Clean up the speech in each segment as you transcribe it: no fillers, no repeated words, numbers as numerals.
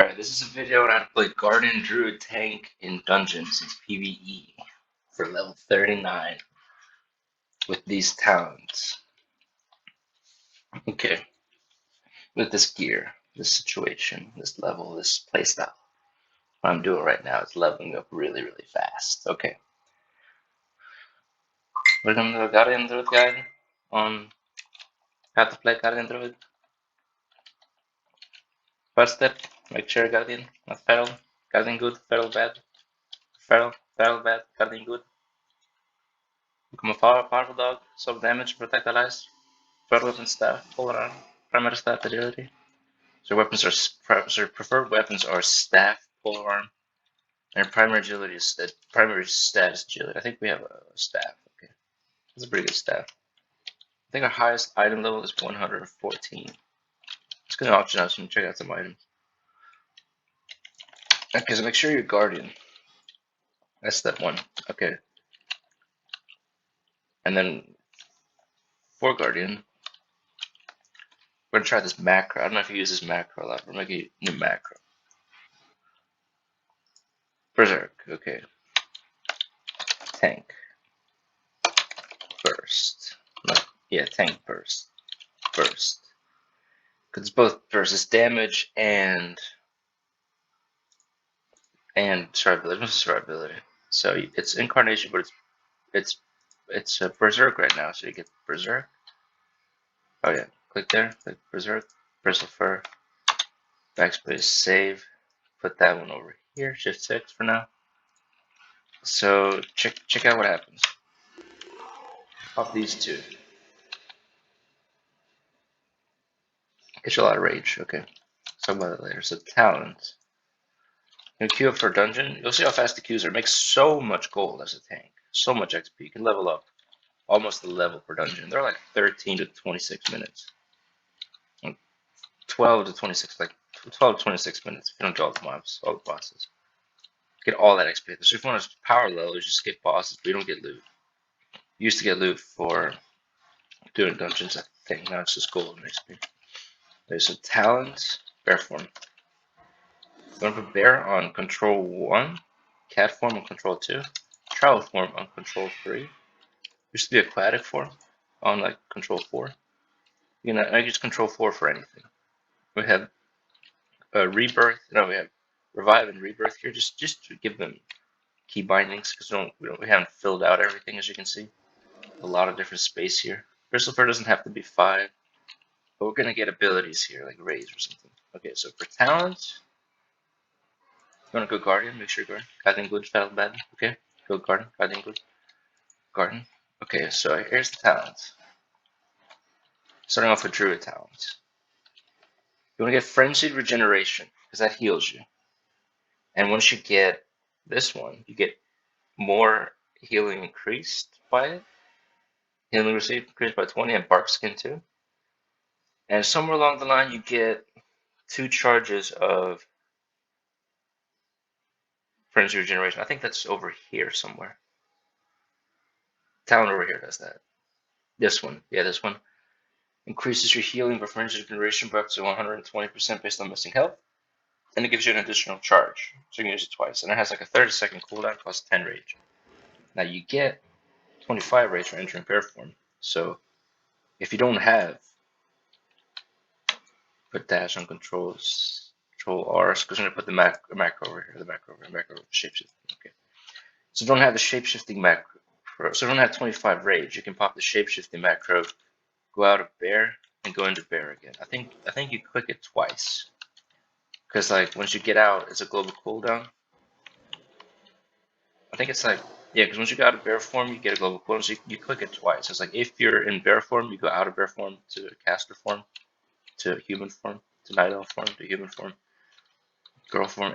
Alright, this is a video on how to play Guardian Druid Tank in Dungeons in PVE for level 39 with these talents. Okay, with this gear, this situation, this level, this playstyle. What I'm doing right now is leveling up really, really fast. Okay. Welcome to the Guardian Druid guide on how to play Guardian Druid. First step, make sure Guardian, not Feral. Guardian good, Feral bad. Feral bad, Guardian good. Become a powerful dog, absorb damage, protect allies. Preferred weapon staff, full arm, primary staff agility. So weapons are preferred weapons are staff, pole arm, and primary agility is primary stat is agility. I think we have a staff. Okay, that's a pretty good staff. I think our highest item level is 114. Let's go to option house and check out some items. Okay, so make sure you're guardian. That's step one. Okay, and then for guardian, we're gonna try this macro. I don't know if you use this macro a lot. We're making a new macro. Berserk. Okay. Tank. Burst. No, yeah, tank burst. Burst. Because it's both burst. It's damage and survivability. It's survivability. So it's incarnation, but it's a berserk right now. So you get berserk. Oh yeah, click there. Click berserk. Bristle fur. Backspace. Save. Put that one over here. Shift 6 for now. So check out what happens. Pop these two. Get you a lot of rage. Okay. Let's talk about that later. So talent. You queue up for a dungeon. You'll see how fast the queues are. It makes so much gold as a tank. So much XP. You can level up almost the level per dungeon. They're like 13 to 26 minutes. 12 to 26, like 12 to 26 minutes if you don't do all the mobs, all the bosses. Get all that XP. So if you want to power level, you just skip bosses, but you don't get loot. You used to get loot for doing dungeons, I think. Now it's just gold and XP. There's some talents. Bear form. You want to put bear on control 1, cat form on control 2, travel form on control 3. Used to be aquatic form on like control 4. You know, I use control 4 for anything. We have rebirth. No, we have revive and rebirth here. Just to give them key bindings because we haven't filled out everything, as you can see. A lot of different space here. Crystal Fur doesn't have to be 5, but we're gonna get abilities here like raise or something. Okay, so for talents, you wanna go guardian? Make sure guardian. Guardian good, fell bad. Okay, go guardian. Guardian good. Guardian. Okay, so here's the talents. Starting off with Druid talents. You want to get Frenzied Regeneration, because that heals you. And once you get this one, you get more healing increased by it. Healing received increased by 20 and Bark Skin too. And somewhere along the line, you get 2 charges of Frenzied Regeneration. I think that's over here somewhere. Talent over here does that. This one. Yeah, this one. Increases your healing by Frenzied Regeneration by up to 120% based on missing health. And it gives you an additional charge. So you can use it twice. And it has like a 30-second cooldown, costs 10 rage. Now you get 25 rage for entering bear form. So if you don't have, put dash on controls, control R, because I'm going to put the macro over here, the macro over shapeshifting. Okay. So don't have the shapeshifting macro. So don't have 25 rage. You can pop the shapeshifting macro, go out of bear, and go into bear again. I think you click it twice. Because like once you get out, it's a global cooldown. I think it's like, yeah, because once you go out of bear form, you get a global cooldown, so you click it twice. It's like if you're in bear form, you go out of bear form to caster form, to human form, to night elf form, to human form, girl form,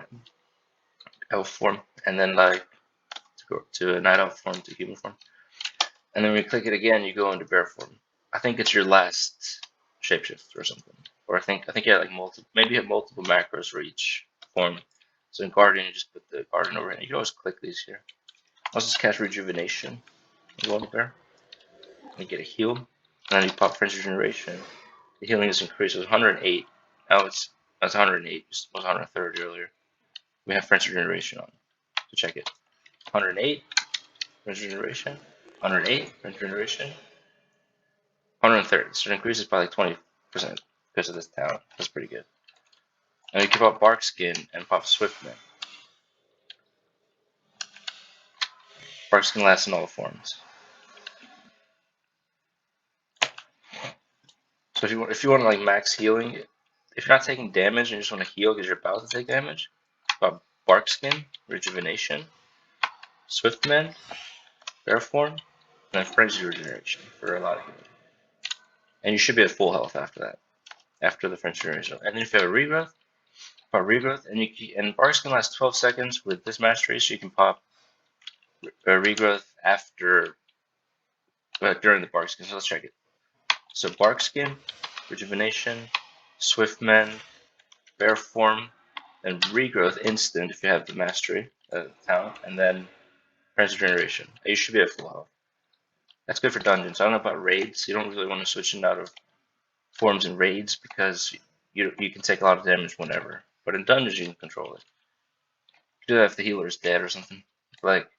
elf form, and then like to go to night elf form to human form. And then when you click it again, you go into bear form. I think it's your last shapeshift or something. Or I think you have like multiple, maybe you have multiple macros for each form. So in Guardian, you just put the Guardian over here. You can always click these here. Also, just cast Rejuvenation. You go into bear. And you get a heal. And then you pop French Regeneration. The healing is increased. It was 108. Now it's That's 108. Just was 130 earlier. We have French Regeneration on. So check it. 108 French Regeneration. 108 French Regeneration. 130. So it increases by like 20% because of this talent. That's pretty good. And we can pop Bark Skin and pop Swiftman. Bark Skin lasts in all forms. So if you want like max healing, if you're not taking damage and you just want to heal because you're about to take damage, pop Bark Skin, Rejuvenation, Swiftman, Bear Form, and then Frenzy Regeneration for a lot of healing. And you should be at full health after that, after the Frenzy Regeneration. And then if you have a Regrowth, pop Regrowth, and Bark Skin lasts 12 seconds with this mastery, so you can pop a Regrowth after during the Bark Skin. So let's check it. So Bark Skin, Rejuvenation, Swiftman, Bear Form, and Regrowth instant if you have the mastery talent, and then Frenzy Regeneration. You should be at full health. That's good for dungeons. I don't know about raids. You don't really want to switch in and out of forms in raids because you can take a lot of damage whenever. But in dungeons you can control it. You do that if the healer is dead or something. Like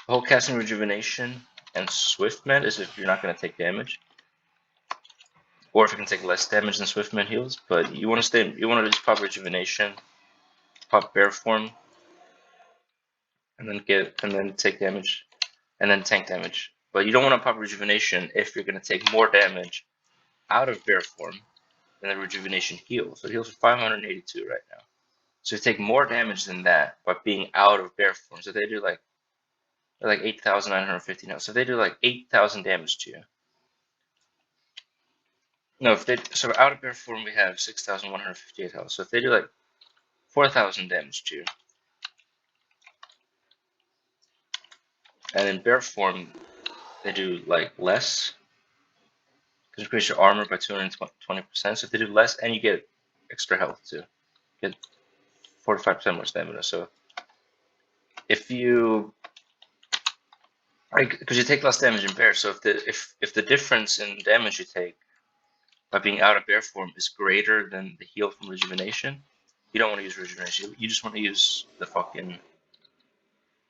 the whole casting Rejuvenation and Swiftman is if you're not going to take damage, or if you can take less damage than Swiftman heals. But you want to just pop Rejuvenation, pop Bear Form, and then take damage, and then tank damage. But you don't want to pop Rejuvenation if you're going to take more damage out of Bear Form than the Rejuvenation heals. So it heals for 582 right now. So you take more damage than that by being out of Bear Form. So they do like 8,950 now. So they do like 8,000 damage to you. No, so out of Bear Form we have 6,158 health. So if they do like 4,000 damage to you, and in Bear Form they do like less, because increase your armor by 220%. So if they do less, and you get extra health too, you get 45% more stamina. So if you, because you take less damage in bear, so if the difference in damage you take by being out of bear form is greater than the heal from rejuvenation, you don't want to use rejuvenation. You just want to use the fucking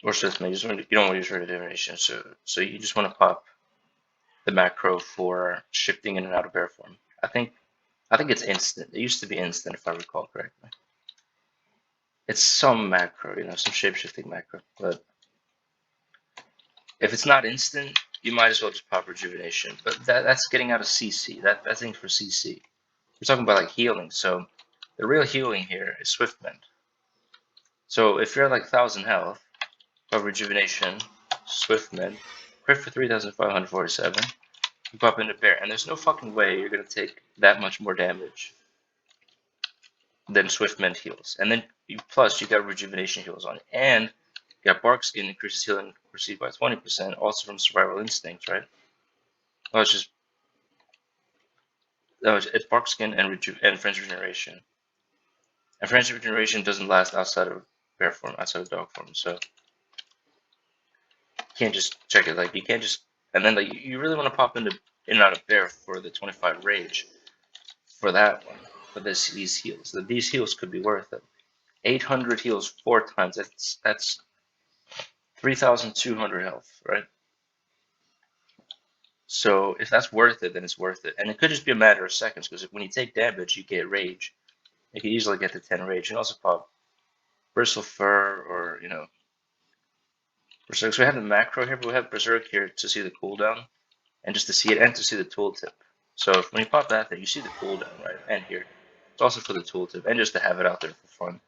or system. You don't want to use rejuvenation. So you just want to pop the macro for shifting in and out of bear form. I think it's instant. It used to be instant if I recall correctly. It's some macro, some shapeshifting macro. But if it's not instant, you might as well just pop rejuvenation. But that's getting out of CC. That's thing for CC. We're talking about like healing. So the real healing here is Swift Mend. So if you're at like 1,000 health, pop rejuvenation, Swift Mend, crit for 3,547. You pop into bear, and there's no fucking way you're gonna take that much more damage than Swift Mend heals. And then plus you got rejuvenation heals on it, and you got Bark Skin increases healing received by 20%, also from Survival Instinct, right? Oh, it's Bark Skin and Frenzy Regeneration. And Frenzy Regeneration doesn't last outside of bear form, outside of dog form, so you can't just check it. Like you can't just, and then like you really want to pop in and out of bear for the 25 rage for that one. For these heals, these heals could be worth it. 800 heals 4 times. That's 3,200 health, right? So if that's worth it, then it's worth it. And it could just be a matter of seconds, because when you take damage, you get rage. You can easily get to 10 rage. And also pop Bristle Fur or, Berserk. So we have the macro here, but we have Berserk here to see the cooldown, and just to see it, and to see the tooltip. So when you pop that, then you see the cooldown, right? And here. It's also for the tooltip, and just to have it out there for fun.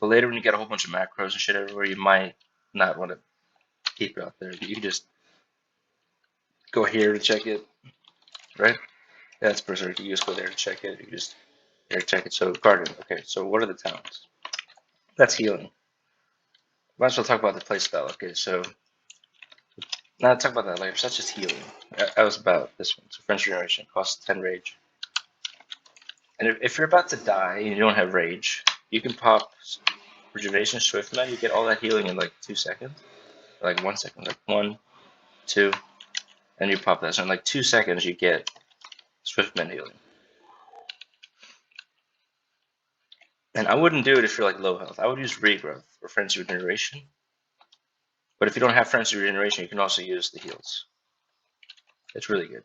But later when you get a whole bunch of macros and shit everywhere, you might not want to keep it out there. You can just go here to check it, right? That's Berserk. You just go there to check it. You can just there check it. So Guardian. Okay, so what are the talents? That's healing. Might as well talk about the playstyle. Okay, so now talk about that later. So that's just healing. That was about this one. So French Regeneration costs 10 rage. And if you're about to die and you don't have rage, you can pop Rejuvenation Swift Man. You get all that healing in like 2 seconds. Like 1 second. Like 1, 2, and you pop that. So in like 2 seconds you get Swiftman healing. And I wouldn't do it if you're like low health. I would use regrowth or frenzy regeneration. But if you don't have frenzy regeneration, you can also use the heals. It's really good.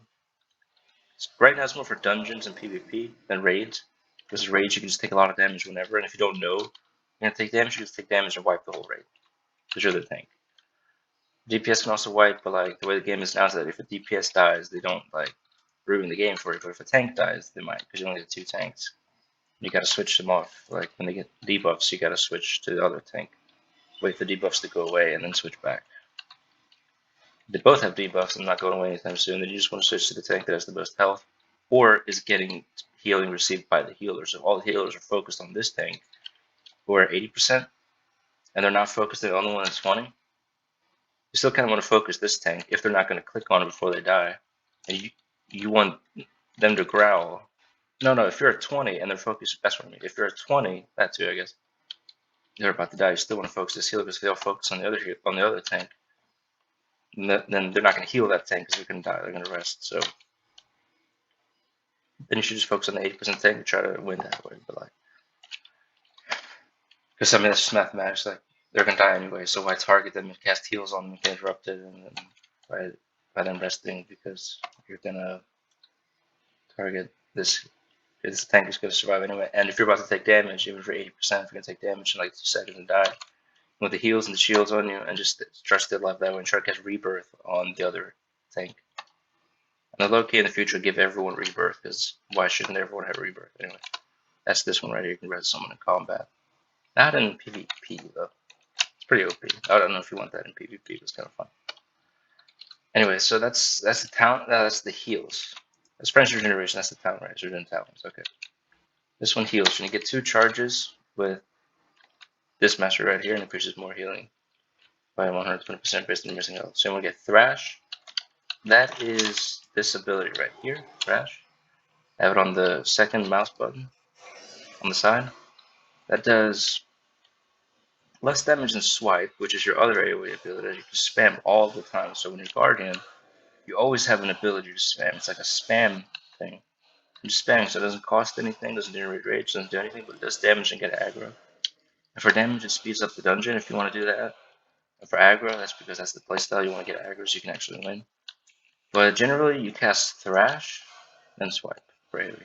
Right now it's more for dungeons and PvP than raids. Because raids you can just take a lot of damage whenever, and if you don't know you're gonna take damage, you just take damage and wipe the whole raid. Because you're the tank. DPS can also wipe, but like the way the game is now is that if a DPS dies, they don't like ruin the game for you. But if a tank dies, they might, because you only get 2 tanks. You gotta switch them off. Like when they get debuffs, you gotta switch to the other tank. Wait for debuffs to go away and then switch back. They both have debuffs and not going away anytime soon. Then you just want to switch to the tank that has the most health, or is getting healing received by the healers. If all the healers are focused on this tank, who are 80%, and they're not focused on the only one that's 20, you still kind of want to focus this tank if they're not going to click on it before they die. And you want them to growl. No, if you're at 20 and they're focused, that's what I mean. If you're at 20, that too, I guess, they're about to die, you still want to focus this healer because if they all focus on the other tank, then they're not going to heal that tank because they're going to die. They're going to rest. So then you should just focus on the 80% tank and try to win that way. But like, because I mean that's just mathematics. Like they're going to die anyway, so why target them and cast heals on them and get interrupted, and then by them resting because you're going to target this. This tank is going to survive anyway. And if you're about to take damage, even for 80%, if you're going to take damage in like 2 seconds and die, with the heals and the shields on you, and just try to stay alive that way and try to catch rebirth on the other tank. And the low key in the future, give everyone rebirth, because why shouldn't everyone have rebirth? Anyway, that's this one right here. You can res someone in combat. Not in PvP, though. It's pretty OP. I don't know if you want that in PvP, but it's kind of fun. Anyway, so that's the talent. That's the heals. That's French regeneration. That's the talent, right? So we're doing talents. Okay. This one heals. When you get 2 charges with this master right here, and increases more healing by 120% based on your missing health. So you want to get Thrash. That is this ability right here, Thrash. I have it on the second mouse button on the side. That does less damage than Swipe, which is your other AoE ability that you can spam all the time. So when you're Guardian, you always have an ability to spam. It's like a spam thing. I'm just spamming, so it doesn't cost anything, doesn't generate rage, doesn't do anything, but it does damage and get aggro. And for damage, it speeds up the dungeon if you want to do that. And for aggro, that's because that's the playstyle you want to get aggro so you can actually win. But generally, you cast Thrash, then Swipe for AoE.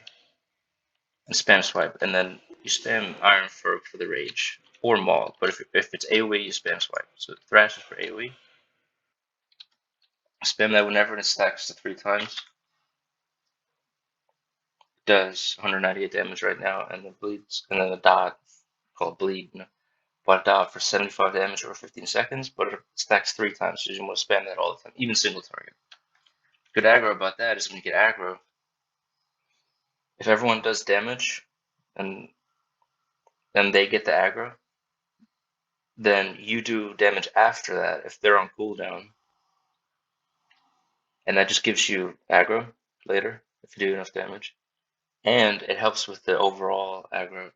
And spam Swipe, and then you spam Iron for the Rage, or Maul. But if it's AoE, you spam Swipe. So Thrash is for AoE. Spam that whenever it stacks to 3 times. Does 198 damage right now, and then bleeds, and then a dot called Bleed. But a dot for 75 damage over 15 seconds, but it stacks 3 times, so you want to spam that all the time, even single target. Good aggro about that is when you get aggro, if everyone does damage, and then they get the aggro, then you do damage after that if they're on cooldown. And that just gives you aggro later if you do enough damage. And it helps with the overall aggro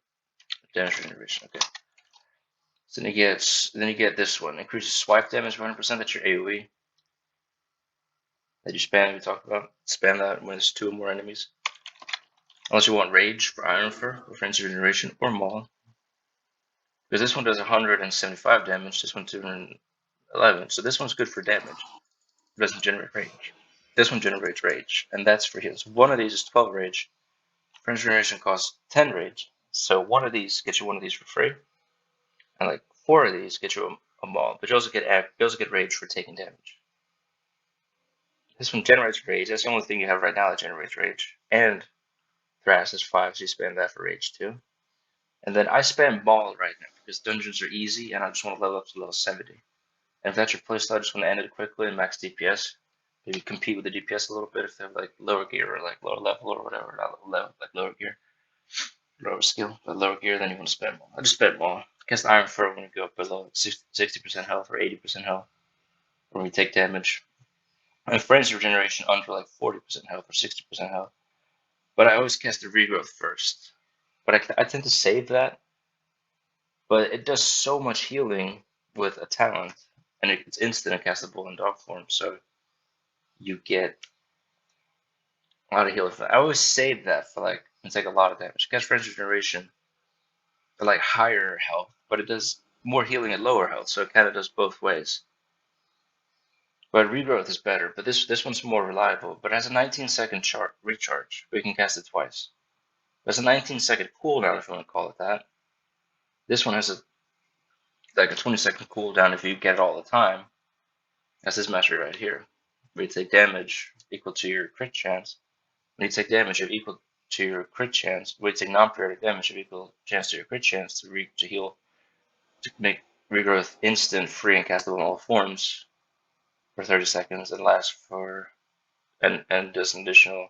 damage regeneration. Okay. So then you get this one. Increases swipe damage 100%. That's your AoE. That you spam, we talked about. Spam that when there's 2 or more enemies. Unless you want Rage for Iron Fur, or Frenzy Regeneration, or Maul. Because this one does 175 damage, this one 211. So this one's good for damage. It doesn't generate rage. This one generates rage, and that's for heals. One of these is 12 rage. Frenzy Regeneration costs 10 rage. So one of these gets you one of these for free. And like 4 of these get you a Maul. But you also get rage for taking damage. This one generates rage. That's the only thing you have right now that generates rage. And Thrash is 5, so you spam that for rage too. And then I spam Maul right now because dungeons are easy and I just want to level up to level 70. And if that's your playstyle, I just want to end it quickly and max DPS. Maybe compete with the DPS a little bit if they have like lower gear or like lower level or whatever. Not level, like lower gear. Lower skill, but lower gear, then you want to spam Maul. I just spam Maul. Cast Iron Fur when you go up below 60% health or 80% health. Or when you take damage. And Frenzy Regeneration under like 40% health or 60% health. But I always cast the regrowth first. But I tend to save that. But it does so much healing with a talent. And it's instant and castable in dog form. So you get a lot of healing. I always save that for like, and take a lot of damage. Cast Frenzy Regeneration like higher health, but it does more healing at lower health, so it kind of does both ways. But regrowth is better, but this one's more reliable. But it has a 19-second recharge, but you can cast it twice. There's a 19-second cooldown if you want to call it that. This one has like a 20-second cooldown if you get it all the time. That's this mastery right here, where you take damage equal to your crit chance. When you take damage of equal to your crit chance, when you take non-periodic damage of equal chance to your crit chance to heal, to make regrowth instant, free, and castable in all forms for 30 seconds, and lasts for and does an additional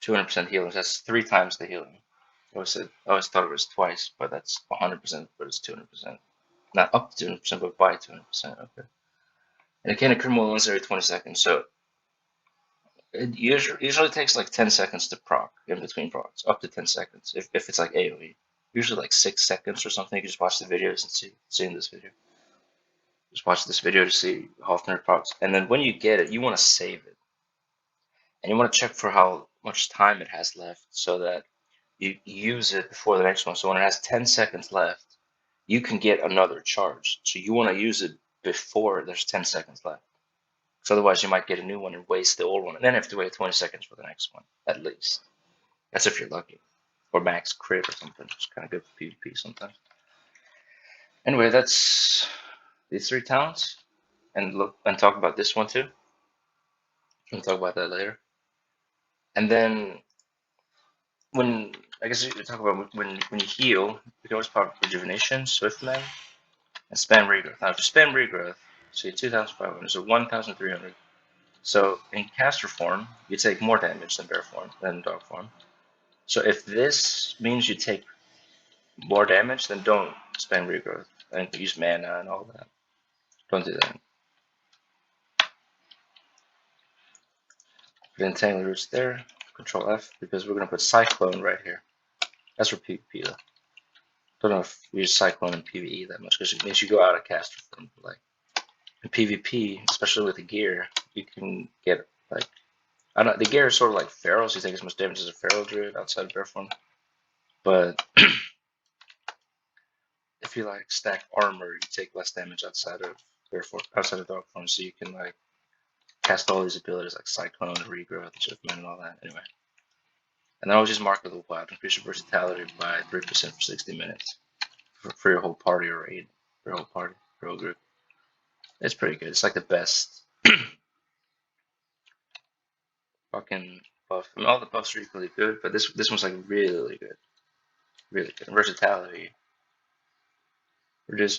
200% healing. So that's 3 times the healing. I always thought it was twice, but that's 100%, but it's 200%. Not up to 200%, but by 200%. Okay. And it can occur more once every 20 seconds, so it usually takes like 10 seconds to proc in between procs, up to 10 seconds if it's like AoE. Usually like 6 seconds or something. You can just watch the videos and see in this video. Just watch this video to see how often it procs. And then when you get it, you want to save it. And you want to check for how much time it has left so that you use it before the next one. So when it has 10 seconds left, you can get another charge. So you want to use it before there's 10 seconds left. Because otherwise you might get a new one and waste the old one. And then have to wait 20 seconds for the next one, at least. That's if you're lucky. Or max crit or something. It's kind of good for PvP sometimes. Anyway, that's these 3 talents. And talk about this one too. We'll talk about that later. And then I guess you talk about when you heal, you can always pop rejuvenation, swift man, and spam regrowth. Now if you spam regrowth, so you're 2,500, so 1,300. So in caster form, you take more damage than bear form, than dog form. So if this means you take more damage, then don't spam regrowth and use mana and all that. Don't do that. Put entangle roots there, Control F, because we're gonna put cyclone right here. That's for PvP though. Don't know if we use cyclone in PvE that much because it makes you go out of caster form. Like in PvP, especially with the gear, you can get like I don't know, the gear is sort of like feral, so you take as much damage as a feral druid outside of bear form. But if you like stack armor, you take less damage outside of bear form, outside of dog form, so you can like cast all these abilities like cyclone and regrowth and shiftman and all that. Anyway. And then I'll just mark the wild, increase your versatility by 3% for 60 minutes for your whole party or raid, for your whole party, for your whole group. It's pretty good. It's like the best fucking buff. I mean, all the buffs are equally good, but this one's like really good, really good. Versatility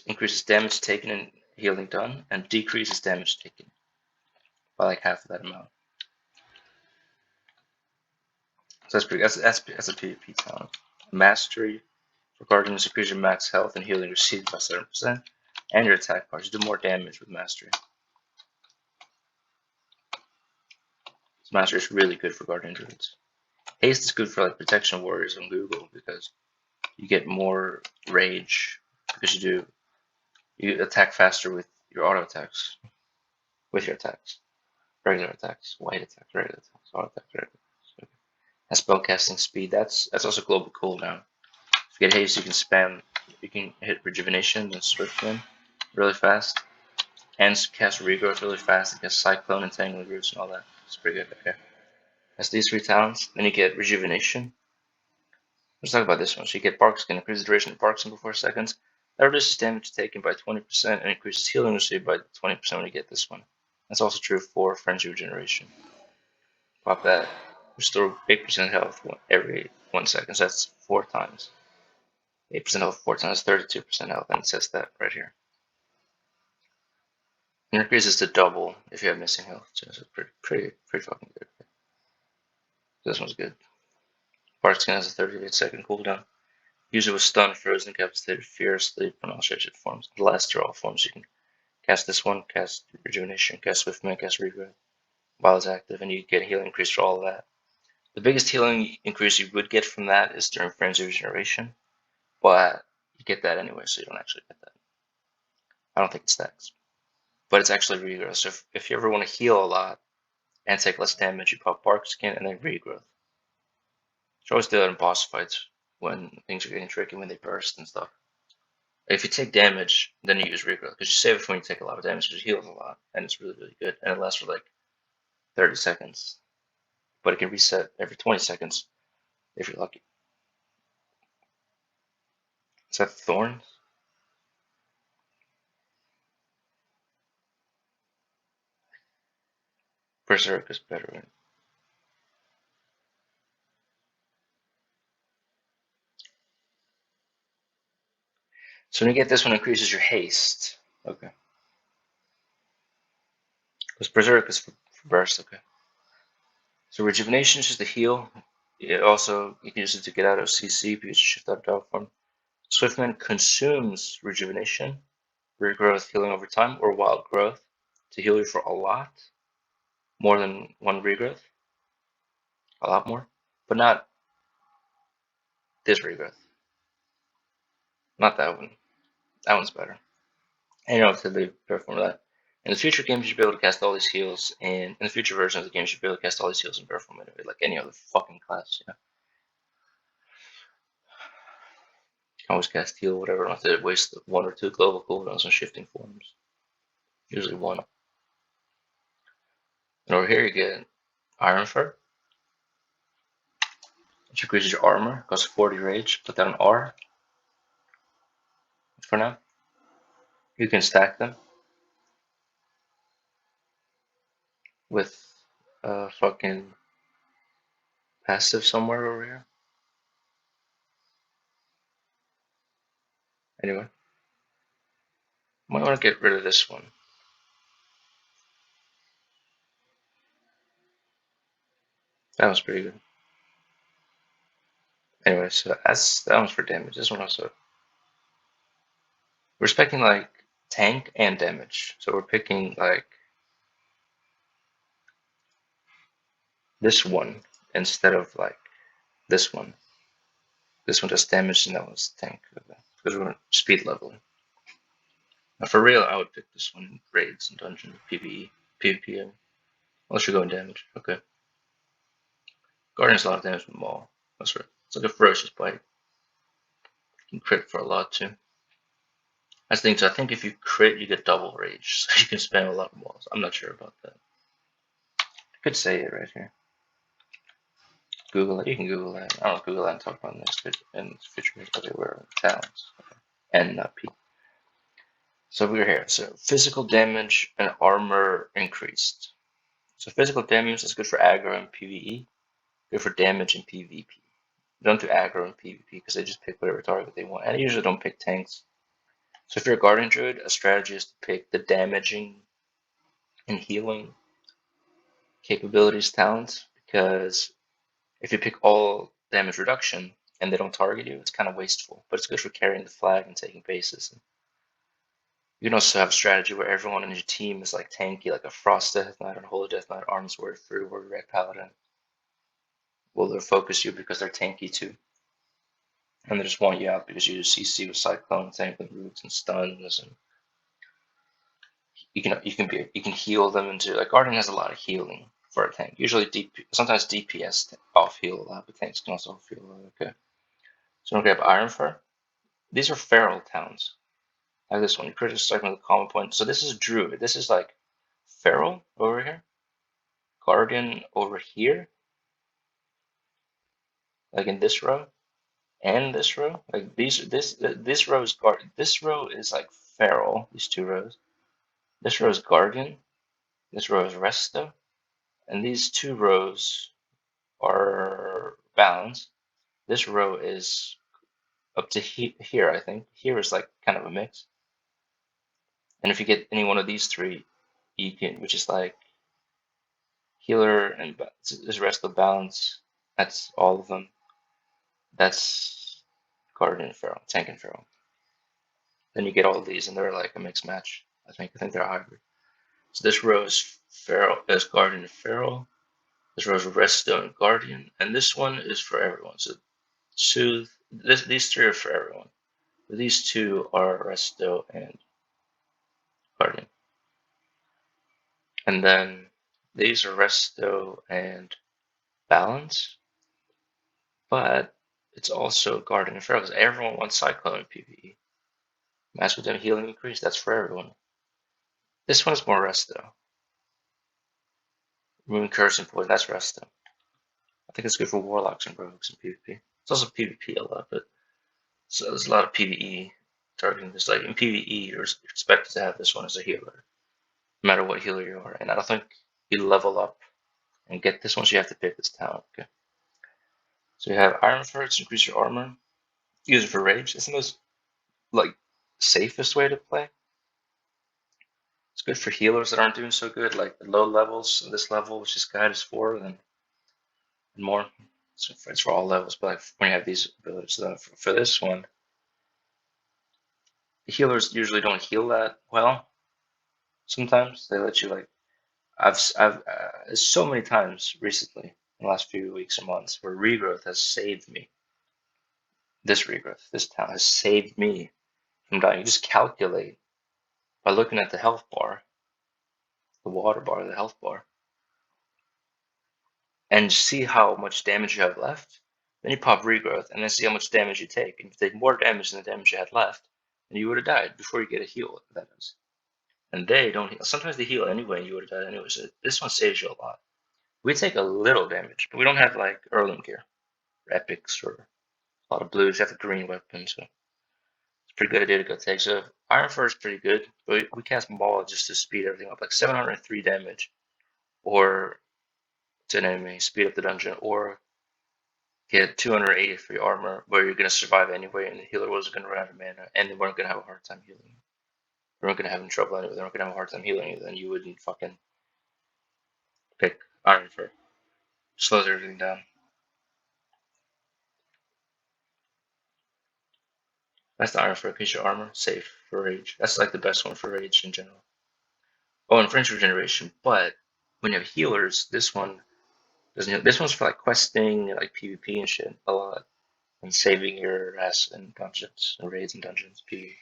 increases damage taken and healing done, and decreases damage taken by like half of that amount. So that's pretty. That's a PvP talent. Mastery for guardians increase your max health and healing received by 7%, and your attack parts. You do more damage with mastery. Mastery is really good for guardian druids. Haste is good for like protection warriors on Google because you get more rage because you attack faster with your auto attacks, with your attacks, regular attacks, white attacks, regular attacks, auto attacks, regular attacks. Okay. And spellcasting speed, that's also global cooldown. If you get haste, you can hit rejuvenation and swiftman really fast, and cast regrowth really fast, and cast cyclone and tangling roots and all that. It's pretty good. Okay. That's these 3 talents. Then you get rejuvenation. Let's talk about this one. So you get Bark Skin, increases the duration of Bark Skin for 4 seconds. That reduces damage taken by 20% and increases healing received by 20% when you get this one. That's also true for Frenzy Regeneration. Pop that. Restore 8% health every 1 second. So that's 4 times. 8% health 4 times, 32% health, and it says that right here. And increases to double if you have missing health. So it's pretty fucking good. This one's good. Bark Skin has a 38-second cooldown. Use it with stun, frozen, incapacitated, fear, sleep, and all shapes forms. The last are all forms. You can cast this one, cast rejuvenation, cast swiftman, cast regrowth while it's active, and you get a healing increase for all of that. The biggest healing increase you would get from that is during Frenzy Regeneration, but you get that anyway, so you don't actually get that. I don't think it stacks, but it's actually regrowth. So if you ever want to heal a lot and take less damage, you pop Bark Skin and then regrowth. You should always do that in boss fights. when things are getting tricky, when they burst and stuff. If you take damage, then you use regrowth because you save it for when you take a lot of damage. It heals a lot, and it's really really good, and it lasts for like 30 seconds, but it can reset every 20 seconds if you're lucky. Is that Thorns? Berserk is better. Right? So when you get this one, increases your haste. Okay. Because Berserk is for burst. Okay. So rejuvenation is just a heal. It also you can use it to get out of CC because you shift out of dog form. Swiftman consumes rejuvenation, regrowth, healing over time, or wild growth to heal you for a lot, more than one regrowth, a lot more, but not this regrowth. Not that one. That one's better. And you don't have to leave perform that. In the future games, you should be able to cast all these heals, and in the future version of the game, you should be able to cast all these heals in perform anyway, like any other fucking class. Yeah. You can always cast heal, whatever. Don't have to waste one or two global cooldowns on shifting forms. Usually one. And over here, you get Iron Fur, which increases your armor, costs 40 rage. Put that on R for now. You can stack them with fucking passive somewhere over here. Anyway, might want to get rid of this one. That was pretty good. Anyway, so that one's for damage. This one also. We're expecting like tank and damage. So we're picking like this one instead of like this one. This one does damage and that one's tank. Because we're speed leveling. Now for real, I would pick this one in raids and dungeons, PVE, PvP. Unless you're going damage. Okay. Guardian's a lot of damage with Maul. That's right. It's like a ferocious bite. You can crit for a lot too. I think so. I think if you crit, you get double rage, so you can spam a lot of Mauls. I'm not sure about that. I could say it right here. Google it. You can Google that. I don't Google that and talk about next and future. Okay, where talents and P. So we're here. So physical damage and armor increased. So physical damage is good for aggro and PVE. Good for damage and PvP. Don't do aggro and PvP because they just pick whatever target they want. And I usually don't pick tanks. So if you're a Guardian Druid, a strategy is to pick the damaging and healing capabilities talents, because if you pick all damage reduction and they don't target you, it's kind of wasteful. But it's good for carrying the flag and taking bases. You can also have a strategy where everyone in your team is like tanky, like a Frost Death Knight or Holy Death Knight, Arms Word, Free Word, Red Paladin. Well, they'll focus you because they're tanky too. And they just want you out because you use CC with Cyclone, tank with roots and stuns, and you can heal them into like Guardian has a lot of healing for a tank. Usually sometimes DPS off heal a lot, but tanks can also off heal a lot. Okay. So I'm gonna grab Iron Fur. These are feral towns. Like this one, critical starting with a common point. So this is Druid. This is like feral over here. Guardian over here. Like in this row. And this row. Like this row is guard this row is like feral, these two rows. This row is Guardian. This row is Resto. And these two rows are balanced. This row is up to here, I think. Here is like kind of a mix. And if you get any one of these three, you can, which is like healer and this rest of balance. That's all of them. That's Guardian and Feral, Tank and Feral. Then you get all of these, and they're like a mixed match. I think they're a hybrid. So this row is Feral, is Guardian and Feral. This row is Resto and Guardian, and this one is for everyone. So Soothe. These three are for everyone. These two are Resto and Guardian. And then these are Resto and Balance. But it's also Guardian Feral because everyone wants Cyclone in PVE. Match with them healing increase, that's for everyone. This one is more rest though. Moon Curse and Poison, that's rest though. I think it's good for Warlocks and Rogues in PvP. It's also PvP a lot, but so there's a lot of PvE targeting this. Like in PvE, you're expected to have this one as a healer, no matter what healer you are. And I don't think you level up and get this one, so you have to pick this talent. Okay. So you have Iron First, increase your armor. Use it for rage. It's the most safest way to play. It's good for healers that aren't doing so good, like the low levels. This level, which is guide is 4, and more. So it's for all levels, but like when you have these abilities, for this one, the healers usually don't heal that well. Sometimes they let you I've so many times recently in the last few weeks or months where regrowth has saved me. This regrowth, this talent has saved me from dying. You just calculate by looking at the health bar, the water bar, the health bar, and see how much damage you have left. Then you pop regrowth and then see how much damage you take. And if you take more damage than the damage you had left, then you would have died before you get a heal, that is. And they don't heal. Sometimes they heal anyway and you would have died anyway. So this one saves you a lot. We take a little damage, but we don't have like heirloom gear, or epics, or a lot of blues. You have a green weapon, so it's a pretty good idea to go take. So Iron Fur is pretty good, but we cast Maul just to speed everything up, like 703 damage, or to an enemy, speed up the dungeon, or get 283 armor, where you're going to survive anyway, and the healer wasn't going to run out of mana, and they weren't going to have a hard time healing. They weren't going to have any trouble anyway. They weren't going to have a hard time healing you, then you wouldn't fucking pick Iron Fur. Slows everything down. That's the Iron Fur, piece of armor, safe for rage. That's like the best one for rage in general. Oh, and French regeneration, but when you have healers, this one doesn't. This one's for like questing, like PvP and shit a lot, and saving your ass in dungeons, and raids and dungeons, PvE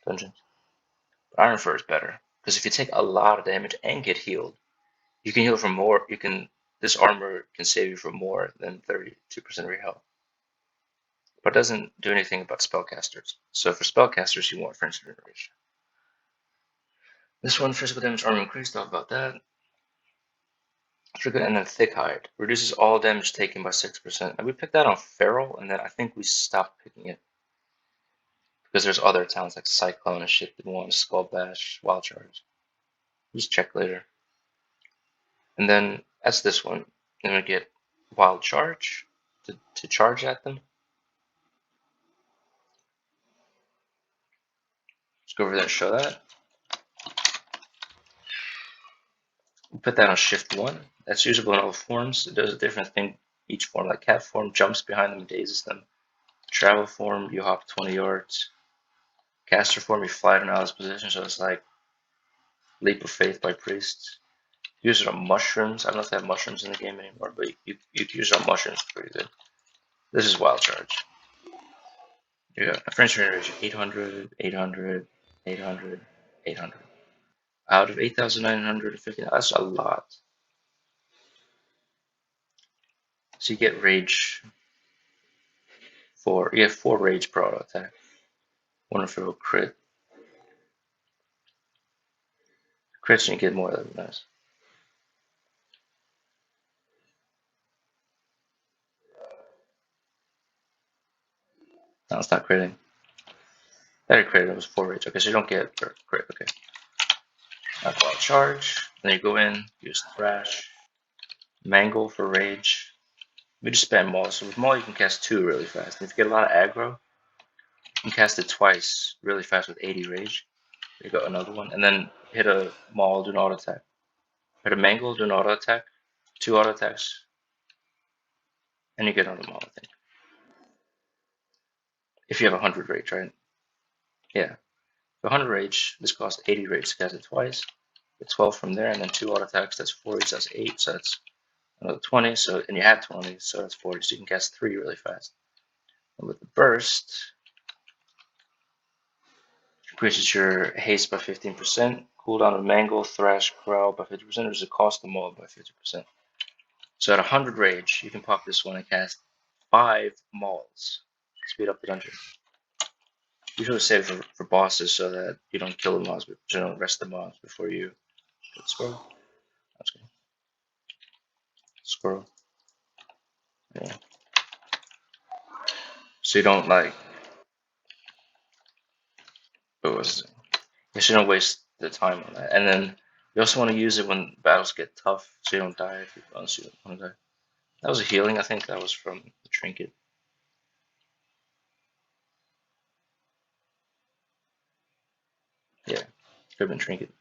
dungeons. But Iron Fur is better because if you take a lot of damage and get healed, you can heal from more. You can. This armor can save you from more than 32% of your health, but it doesn't do anything about spellcasters. So for spellcasters, you want French regeneration. This one, physical damage armor increased. Talk about that. Trigger and then Thick Hide. Reduces all damage taken by 6%. And we picked that on Feral, and then I think we stopped picking it. Because there's other talents like Cyclone and shit that want Skull Bash, Wild Charge. Just check later. And then that's this one. Then we get Wild Charge to charge at them. Let's go over there and show that. We put that on Shift 1. That's usable in all forms. It does a different thing each form. Like Cat form jumps behind them and dazes them. Travel form, you hop 20 yards. Caster form, you fly to an ally's position, so it's like Leap of Faith by priests. Use it on mushrooms. I don't know if they have mushrooms in the game anymore, but you could use it on mushrooms pretty good. This is Wild Charge. You got a French regeneration 800, 800, 800, 800. Out of 8,950, that's a lot. So you get rage you have 4 rage per auto attack. One if it will crit. Crits and you get more, that'd be nice. No, it's not critting. That crit, it was 4 rage. Okay, so you don't get crit, okay. That's Wild Charge. Then you go in, use Thrash. Mangle for rage. We just spam Maul. So with Maul you can cast 2 really fast. And if you get a lot of aggro, you can cast it twice really fast with 80 rage. There you go, another one. And then hit a Maul, do an auto attack. Hit a Mangle, do an auto attack. 2 auto attacks. And you get another Maul, I think. If you have 100 rage, right? Yeah. 100 rage, this costs 80 rage to cast it twice. Get 12 from there, and then 2 auto attacks, that's 4 rage, that's 8, so that's another 20, so, and you had 20, so that's 40, so you can cast 3 really fast. And with the burst, increases your haste by 15%, cooldown of Mangle, Thrash, Growl by 50%, reduces the cost of Maul by 50%. So at 100 rage, you can pop this one and cast 5 mauls. Speed up the dungeon. Usually save for bosses so that you don't kill the mobs, but you don't rest the mobs before you kill the squirrel. That's good. Squirrel. Yeah. So you don't like. What was it? You shouldn't waste the time on that. And then you also want to use it when battles get tough, so you don't die if you want to die. That was a healing. I think that was from the trinket. Yeah, could have been trinket.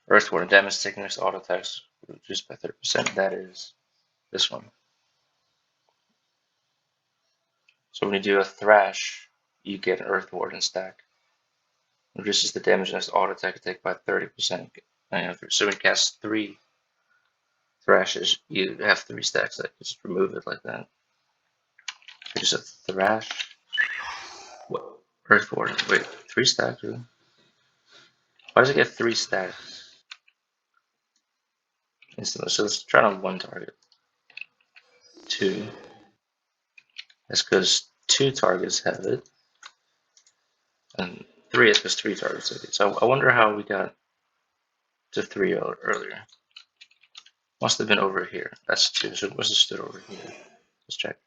Earthborn damage taken next auto attacks reduced by 30%. That is this one. So when you do a thrash, you get an Earthborn stack. Reduces the damage next auto attack attack by 30%. So when you cast 3 thrashes, you have 3 stacks. That just remove it like that. Just a thrash. What? Earthborn. Wait, 3 stacks? Really? Why does it get 3 stacks instantly? So let's try on 1 target. 2. That's because 2 targets have it. And 3 is because 3 targets have it. So I wonder how we got to 3 earlier. Must have been over here. That's 2. So it must have stood over here. Let's check.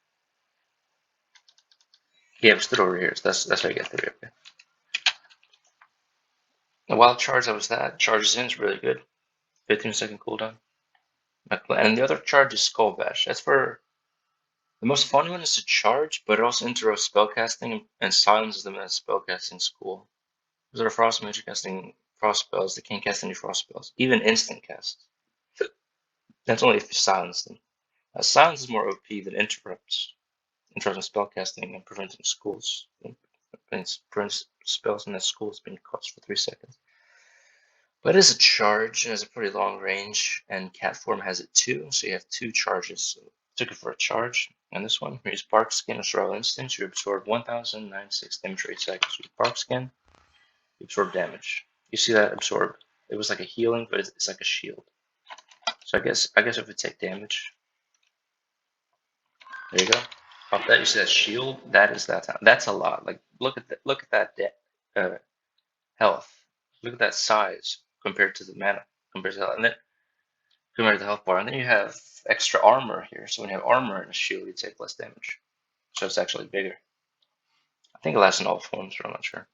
Yeah, it stood over here. So that's how you get 3. Okay. The wild charge, that was that. Charges in is really good. 15-second cooldown. And the other charge is Skull Bash. That's for the most fun one is to charge, but it also interrupts spellcasting and silences them as spellcasting is cool. Because they're frost mage casting frost spells, they can't cast any frost spells. Even instant casts. That's only if you silence them. Silence is more OP than interrupts. Interrupting spellcasting and preventing schools. Prevents spells in the schools being cast for 3 seconds. But it is a charge, it has a pretty long range, and cat form has it too, so you have 2 charges. So took it for a charge. And this one, use Bark Skin or Survival Instinct, you absorb 1096 damage for 8 seconds. With Bark Skin, you absorb damage. You see that absorb? It was like a healing, but it's like a shield. So I guess if we take damage, there you go. Off that, you see that shield? That is that. That's a lot. Like look at that health. Look at that size compared to the mana, compared to health. And then compared to the health bar. And then you have extra armor here. So when you have armor and a shield, you take less damage. So it's actually bigger. I think it lasts in all forms, but I'm not sure.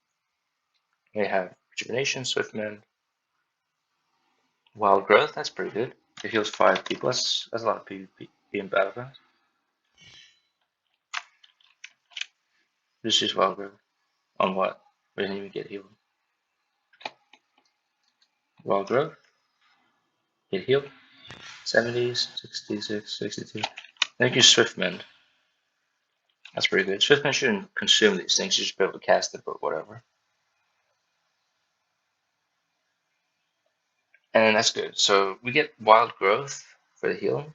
We have Rejuvenation, Swift Mend, Wild Growth, that's pretty good. It heals 5 people. That's a lot of PvP in Battlegrounds. Just use Wild Growth. On what? We didn't even get healed. Wild Growth. Get healed. 70s, 66, 62. Then you can Swift Mend. That's pretty good. Swift Mend shouldn't consume these things. You should be able to cast it, but whatever. And that's good. So we get Wild Growth for the healing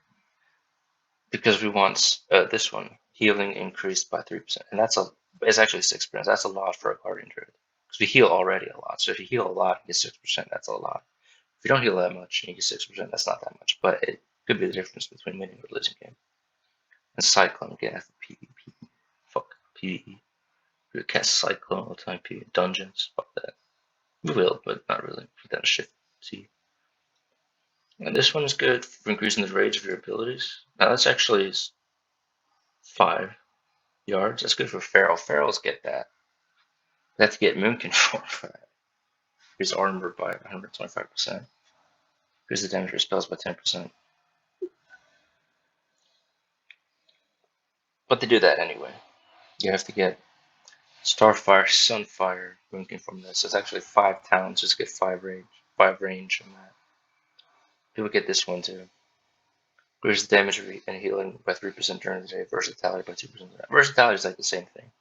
because we want this one, healing increased by 3%. And it's actually 6%. That's a lot for a Guardian Druid. Because we heal already a lot. So if you heal a lot, you get 6%, that's a lot. If you don't heal that much and you get 6%, that's not that much. But it could be the difference between winning or losing game. And Cyclone, again, for PvP. Fuck PvE. We would cast Cyclone all the time, PvE. Dungeons, fuck that. We will, but not really. Put that in Shift C. And this one is good for increasing the range of your abilities. Now that's actually 5 yards. That's good for Feral. Ferals get that. They have to get Moonkin for that. Increase armor by 125%. Increase the damage of your spells by 10%. But they do that anyway. You have to get Starfire, Sunfire, Moonkin from this. So it's actually 5 towns, just get 5 range on that. People get this one too. Increase the damage and healing by 3% during the day. Versatility by 2%. Versatility is like the same thing.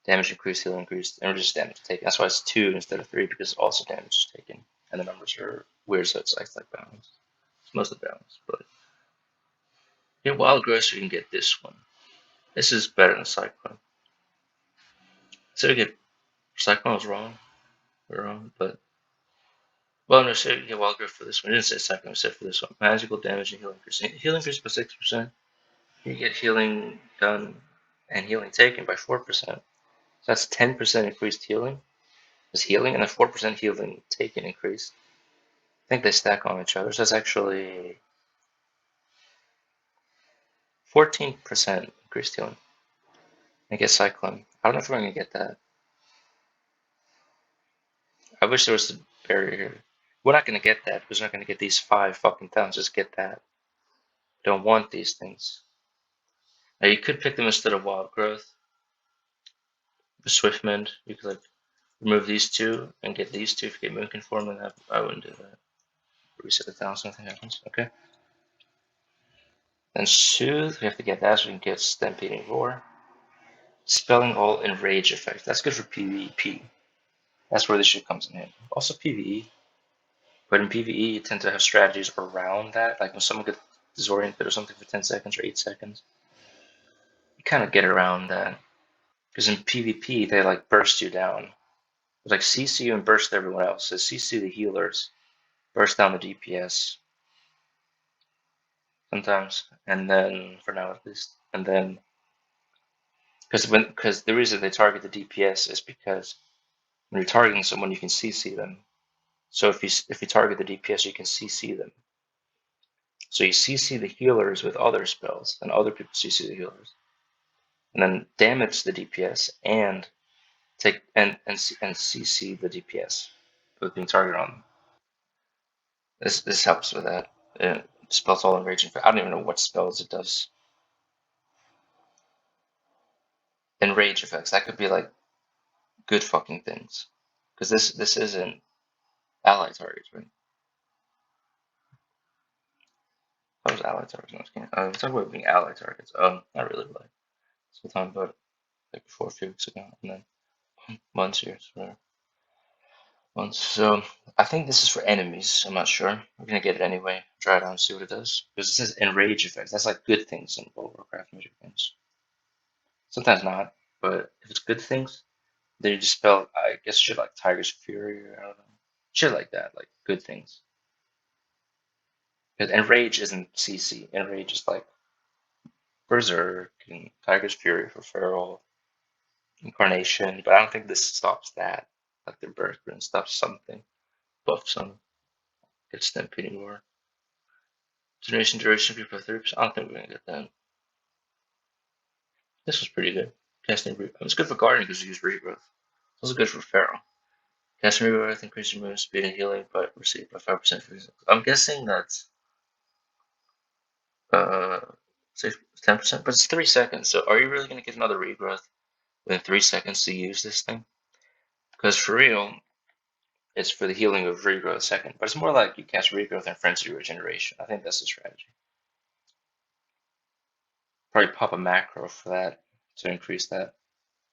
Damage increased, healing increased, and reduced damage taken. That's why it's 2 instead of 3, because also damage is taken. And the numbers are weird, so it's like balanced. It's mostly balanced, but get Wild Growth so you can get this one. This is better than Cyclone. So we get Cyclone was wrong. We're wrong, but well, no, so you get Wild Growth for this one. I didn't say Cyclone, I said for this one. Magical damage and healing increase. Healing increase by 6%. You get healing done and healing taken by 4%. So that's 10% increased healing. Is healing and a 4% healing taken increase. I think they stack on each other. So that's actually 14% increased healing. I get Cyclone. I don't know if we're gonna get that. I wish there was a barrier here. We're not gonna get that because we're not gonna get these 5 fucking towns. Just get that. Don't want these things. Now you could pick them instead of Wild Growth. The Swiftmend. You could like remove these 2 and get these 2 if you get Moon Conform, and I wouldn't do that. Reset the town so nothing happens. Okay. Then Soothe. We have to get that so we can get Stampeding Roar. Spelling all and Rage effect. That's good for PvP. That's where this shit comes in handy. Also PvE. But in PvE, you tend to have strategies around that. Like when someone gets disoriented or something for 10 seconds or 8 seconds, you kind of get around that. Because in PvP, they like burst you down. It's like CC you and burst everyone else. So CC the healers, burst down the DPS sometimes, and then for now at least, and then because the reason they target the DPS is because when you're targeting someone, you can CC them. So if you target the DPS, you can CC them. So you CC the healers with other spells, and other people CC the healers, and then damage the DPS and take and CC the DPS with being targeted on them. This helps with that. It spells all enraging. I don't even know what spells it does. Enrage effects. That could be like good fucking things, because this isn't ally targets, right? That was ally targets. No, let's talk about being ally targets. Not really, but we're talking about it like before a few weeks ago, and then months here, whatever. Months. So I think this is for enemies. I'm not sure. We're gonna get it anyway. Try it out and see what it does. Because it says enrage effects. That's like good things in World of Warcraft magic things. Sometimes not, but if it's good things, then you just spell. I guess shit like Tiger's Fury. Or I don't know. Shit like that, like good things. Because enrage isn't CC. Enrage is like Berserk and Tiger's Fury for Feral, Incarnation, but I don't think this stops that. Like the Birthburn stops something, buff some, gets Stampeding Roar. Generation duration people 30%. I don't think we're gonna get that. This was pretty good. Casting Regrowth. It's good for Guardian because you use Regrowth. It's also good for Feral. Casting Regrowth increases your move speed and healing, but received by 5% for I'm guessing that's say 10%, but it's 3 seconds. So are you really gonna get another Regrowth within 3 seconds to use this thing? Because for real, it's for the healing of regrowth second, but it's more like you cast regrowth and frenzy regeneration. I think that's the strategy. Probably pop a macro for that to increase that.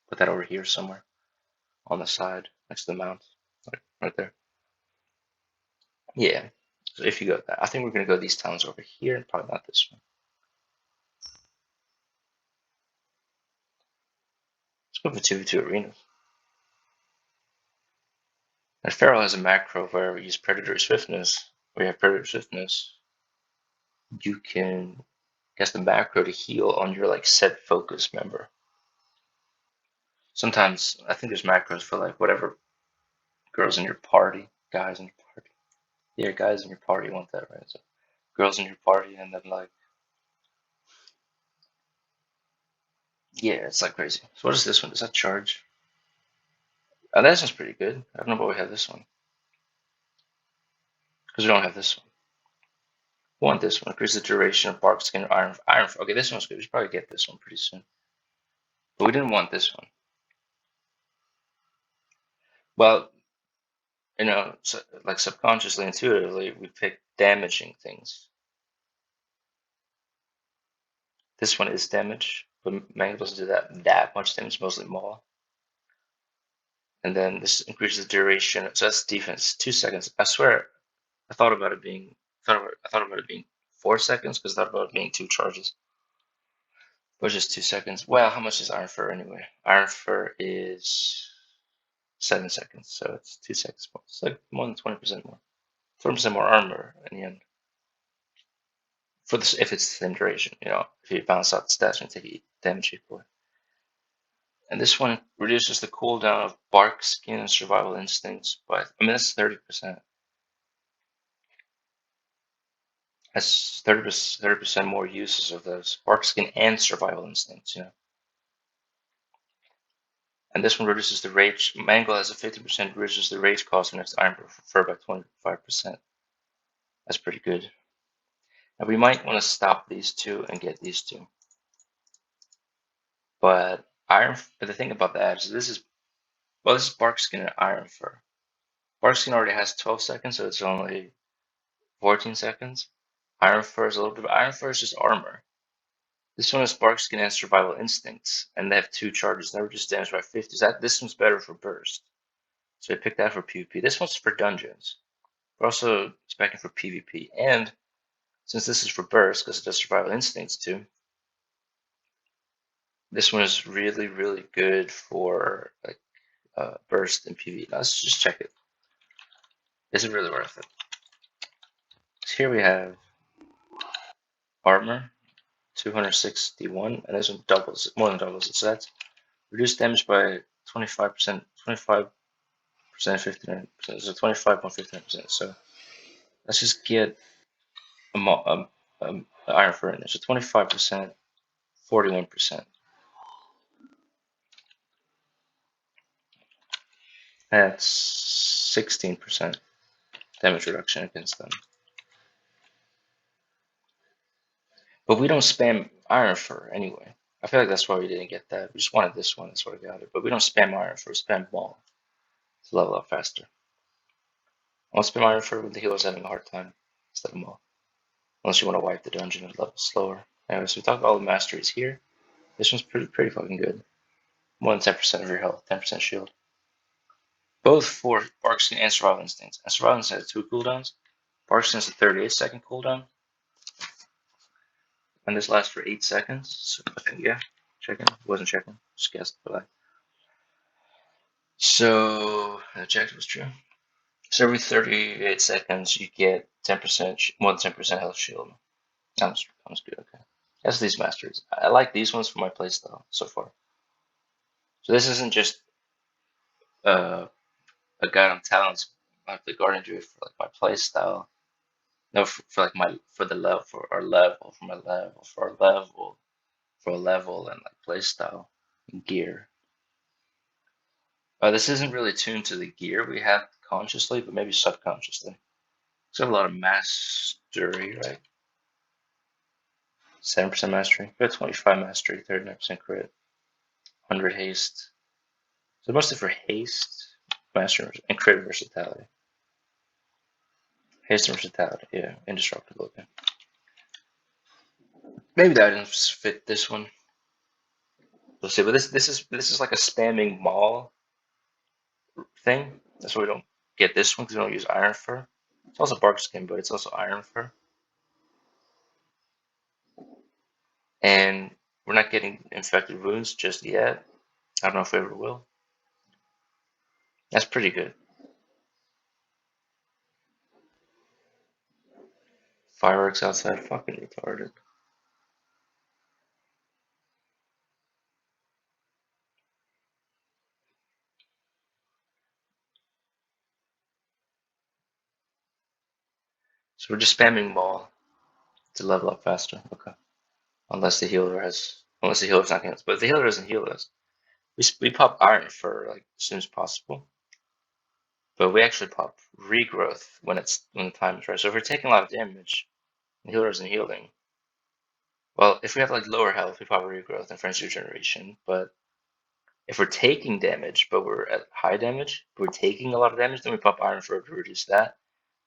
Put that over here somewhere on the side next to the mount, like right there. Yeah. So if you go that, I think we're gonna go these towns over here, and probably not this one. Let's go for 2v2 arenas. And Feral has a macro where we use Predatory Swiftness. We have Predatory Swiftness. You can cast the macro to heal on your like set focus member. Sometimes I think there's macros for like whatever girls in your party, guys in your party. Yeah, guys in your party want that, right? So girls in your party, and then like, yeah, it's like crazy. So what is this one? Does that charge? Oh, this one's pretty good. I don't know why we have this one because we don't have this one. We want this one. Increase the duration of bark skin iron. Okay, this one's good. We should probably get this one pretty soon. But we didn't want this one. Well, you know, so, like subconsciously, intuitively, we pick damaging things. This one is damage, but Mango doesn't do that much damage, mostly Maul. And then this increases the duration. So that's defense. 2 seconds. I swear, I thought about it being 4 seconds because I thought about it being 2 charges. But just 2 seconds. Well, how much is Iron Fur anyway? Iron Fur is 7 seconds, so it's 2 seconds more. It's like more than 20% more. 20% more armor in the end. For this, if it's the same duration, you know, if you balance out the stats and take damage equally. And this one reduces the cooldown of bark, skin, and survival instincts by, I mean, that's 30%. That's 30% more uses of those. Bark, skin, and survival instincts, you know. And this one reduces the rage. Mangle has a 50% reduces the rage cost when it's iron fur by 25%. That's pretty good. Now we might want to stop these two and get these two. But the thing about that is this is bark skin and iron fur. Bark skin already has 12 seconds, so it's only 14 seconds. Iron fur is a little bit. Iron fur is just armor. This one is bark skin and survival instincts, and they have 2 charges. They reduce damage by 50. So this one's better for burst. So I picked that for PvP. This one's for dungeons. We're also specing for PvP. And since this is for burst, because it does survival instincts too, this one is really, really good for like burst and PvE. Now, let's just check it. Is it really worth it? So here we have armor, 261, and this one doubles, more than doubles it. So that's reduced damage by 25%, 25%, 59%, so 25.59%. So let's just get iron fur in there. So 25%, 41%. That's 16% damage reduction against them. But we don't spam iron fur anyway. I feel like that's why we didn't get that. We just wanted this one, that's why we got it. But we don't spam iron fur, spam ball to level up faster. I want to spam iron fur when the healer's having a hard time instead of maul. Unless you want to wipe the dungeon and level slower. Anyway, so we talked about all the masteries here. This one's pretty fucking good. More than 10% of your health, 10% shield. Both for Barkskin and Survival Instincts. And Survival Instincts has 2 cooldowns. Barkskin has a 38-second cooldown. And this lasts for 8 seconds. So, okay, yeah, checking. Wasn't checking. Just guessed, but So, the objective was true. So every 38 seconds, you get 10%, more than 10% health shield. Sounds good, okay. That's these masteries. I like these ones for my playstyle so far. So this isn't just a guide on talents of the Guardian Druid for like my playstyle. No, for like for our level, and like playstyle and gear. This isn't really tuned to the gear we have consciously, but maybe subconsciously. It's got a lot of mastery, right? 7% mastery. We got 25 mastery, 39% crit, 100 haste. So mostly for haste, mastery, and crit versatility. Haste and versatility, yeah, indestructible. Okay. Maybe the items fit this one. We'll see. But this is like a spamming maul thing. That's why we don't get this one because we don't use iron fur. It's also bark skin, but it's also iron fur. And we're not getting infected wounds just yet. I don't know if we ever will. That's pretty good. Fireworks outside, fucking retarded. So we're just spamming ball to level up faster. Okay. Unless the healer's not going to. But if the healer doesn't heal us, we pop iron for like as soon as possible. But we actually pop regrowth when the time is right. So if we're taking a lot of damage, the healer isn't healing. Well, if we have like lower health, we pop regrowth and frenzy regeneration. But if we're taking damage, but we're at high damage, but we're taking a lot of damage, then we pop iron for to reduce that.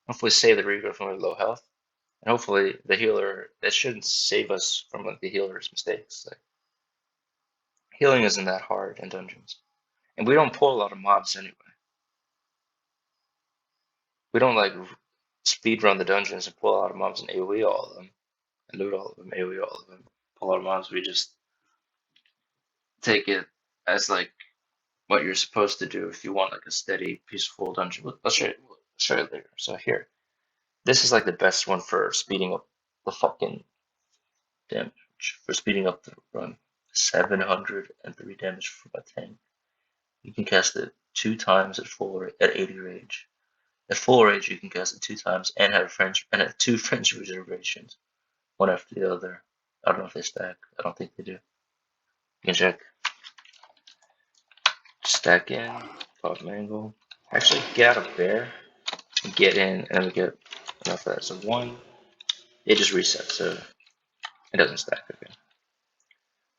Hopefully save the regrowth from low health. And hopefully the healer, that shouldn't save us from like the healer's mistakes. Like, healing isn't that hard in dungeons. And we don't pull a lot of mobs anyway. We don't like speed run the dungeons and pull a lot of mobs and AoE all of them. And loot all of them, AoE all of them. Pull a lot of mobs, we just take it as like what you're supposed to do if you want like a steady, peaceful dungeon. I'll show you later. So here. This is like the best one for speeding up the fucking damage, for speeding up the run. 703 damage for my tank. You can cast it 2 times at 80 rage. At full rage, you can cast it 2 times and have two French reservations, one after the other. I don't know if they stack. I don't think they do. You can check. Stack in, pop mangle. Actually, get out of bear, get in, and we get enough of that. So 1, it just resets, so it doesn't stack again.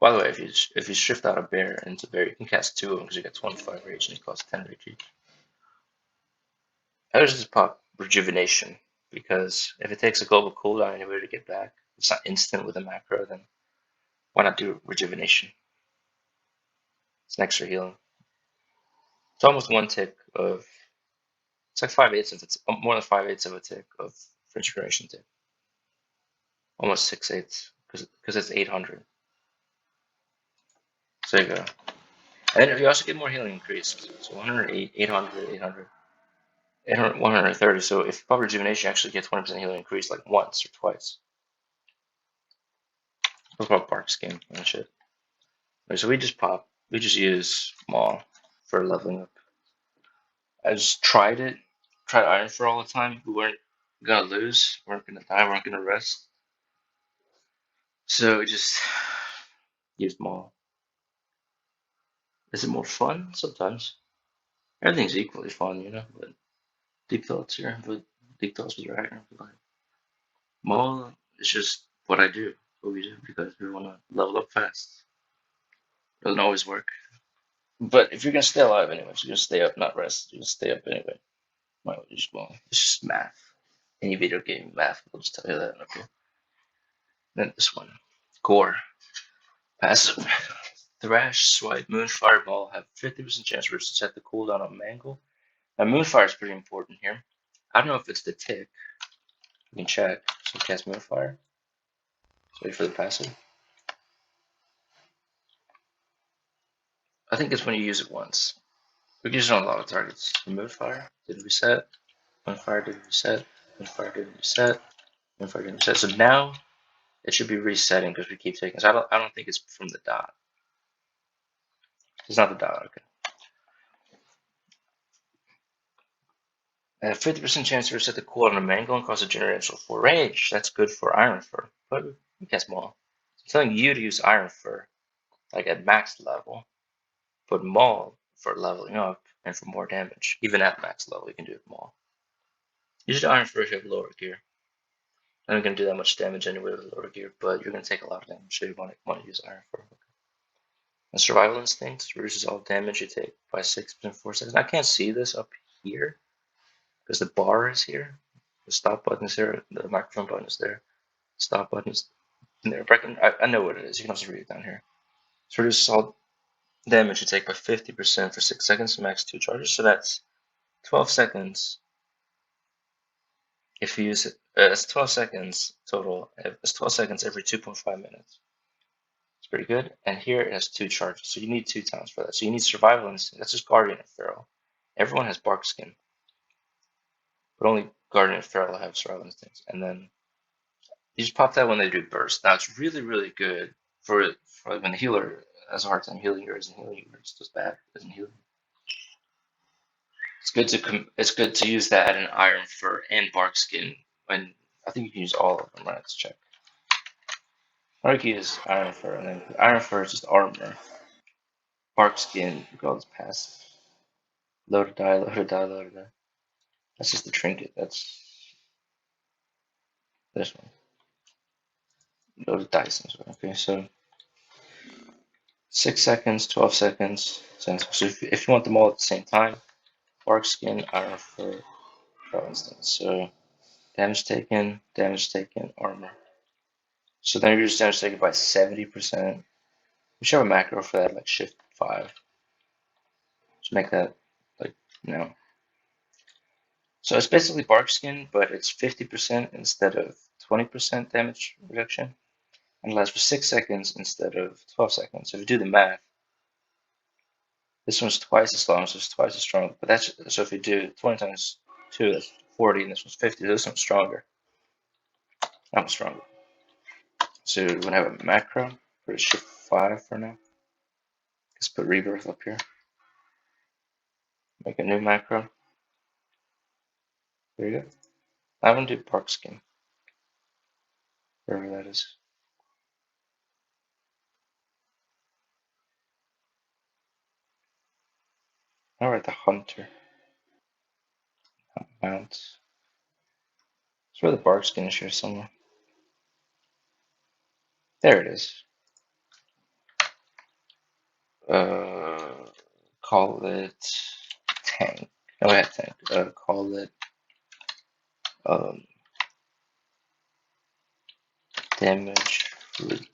By the way, if you shift out a bear into bear, you can cast 2 of them because you get 25 rage and it costs 10 rage each. I just pop rejuvenation because if it takes a global cooldown anywhere to get back, it's not instant with a macro, then why not do rejuvenation? It's an extra healing. It's almost 1 tick of. It's like 5/8 of it's more than 5/8 of a tick of French duration tick. Almost 6/8 because it's 800. So there you go. And then you also get more healing increased. So 108, 800, 800. 130. So if you pop rejuvenation, you actually get 20% healing increase like once or twice. What about bark skin and shit? Okay, so we just use Maul for leveling up. I just tried Iron for all the time. We weren't gonna lose, we weren't gonna die, we weren't gonna rest. So we just used Maul. Is it more fun? Sometimes. Everything's equally fun, you know, but deep thoughts here, but deep thoughts with Ragnar. Maul is just what I do, what we do, because we want to level up fast. It doesn't always work. But if you're going to stay alive anyways, you're going to stay up, not rest. You're going to stay up anyway. Well, it's just math. Any video game math will just tell you that, okay? Then this one. Gore. Passive. Thrash, Swipe, Moonfire, Ball have 50% chance to set the cooldown on Mangle. Now, Moonfire is pretty important here. I don't know if it's the tick. You can check. So cast Moonfire. So wait for the passive. I think it's when you use it once. We can use it on a lot of targets. Moonfire did reset. Moonfire did reset. Moonfire did reset. Moonfire did reset. So now it should be resetting because we keep taking. So I don't think it's from the dot. It's not the dot. Okay. And a 50% chance to reset the cooldown on Mangle and cause a generational 4 range. That's good for Iron Fur. But we cast Maul. I'm telling you to use Iron Fur like at max level. But Maul for leveling up and for more damage. Even at max level, you can do it with Maul. Use the Iron Fur if you have lower gear. I'm not going to do that much damage anyway with lower gear, but you're going to take a lot of damage, so you want to use Iron Fur. And Survival Instinct reduces all damage you take by 6% 4 seconds. I can't see this up here because the bar is here. The stop button is here. The microphone button is there. Stop button is there. I know what it is. You can also read it down here. So reduces all damage you take by 50% for 6 seconds, max 2 charges. So that's 12 seconds. If you use it, it's 12 seconds total. It's 12 seconds every 2.5 minutes. It's pretty good. And here it has 2 charges. So you need 2 times for that. So you need Survival Instinct. That's just Guardian and Feral. Everyone has Bark Skin. But only Guardian and Feral have Survival Instincts. And then you just pop that when they do Burst. Now it's really, really good for when the healer has a hard time healing or isn't healing you. It's just bad. Isn't healing. It's good to use that in Iron Fur and Bark Skin. When I think you can use all of them. Right? Let's check. Arky is Iron Fur, and then Iron Fur is just armor. Bark Skin, we call this passive. Load to die, load to die, load to die. That's just the trinket. That's this one. Load to die. Okay, so 6 seconds, 12 seconds. So if you want them all at the same time, Bark Skin, Iron Fur, for instance. So damage taken, armor. So then you're just damage taken by 70%. We should have a macro for that, like Shift 5. Just make that like, you know. So it's basically Bark Skin, but it's 50% instead of 20% damage reduction. And it lasts for 6 seconds instead of 12 seconds. So if you do the math, this one's twice as long, so it's twice as strong. But that's so if you do 20 times 2, that's 40, and this one's 50. This one's stronger. Not stronger. So we're gonna have a macro for Shift 5 for now. Let's put rebirth up here. Make a new macro. There you go. I want to do bark skin. Wherever that is. Alright, the hunter. Mounts. It's where the bark skin is here somewhere. There it is. Call it tank. No, I had tank. Call it damage reduction.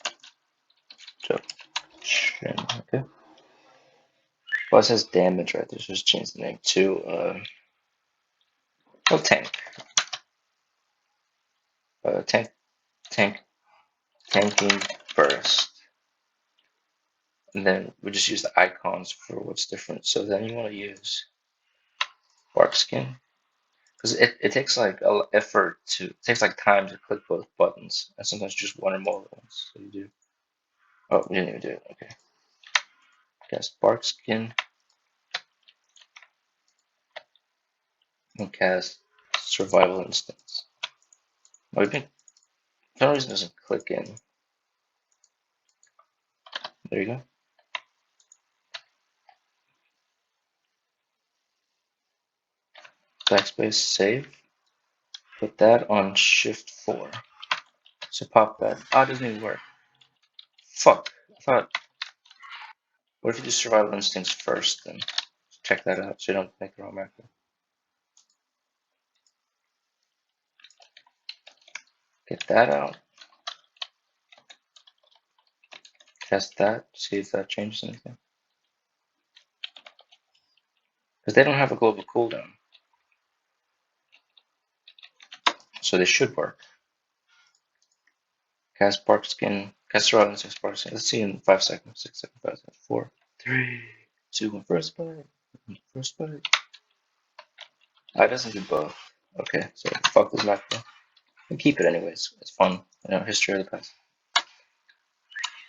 Okay. Well, it says damage right there, so just change the name to tank. Tanking burst. And then we just use the icons for what's different. So then you want to use bark skin. Because it takes like effort it takes like time to click both buttons, and sometimes just one or more ones. So you do. Oh, we didn't even do it. Okay. Cast bark skin. And cast survival instance. Oh, for some reason it doesn't click in. There you go. Backspace, save. Put that on shift 4. So pop that. Oh, it doesn't even work. Fuck. I thought. What if you do survival instincts first then? Check that out so you don't make the wrong macro. Get that out. Test that. See if that changes anything. Because they don't have a global cooldown. So they should work. Cast bark skin. Cast survival instincts bark skin. Let's see in 5 seconds. 6 seconds. 5 seconds. 4, 3, 2, 1. First bite. First bite. Oh, it doesn't do both. Okay, so fuck this macro. And keep it anyways. It's fun. You know, history of the past.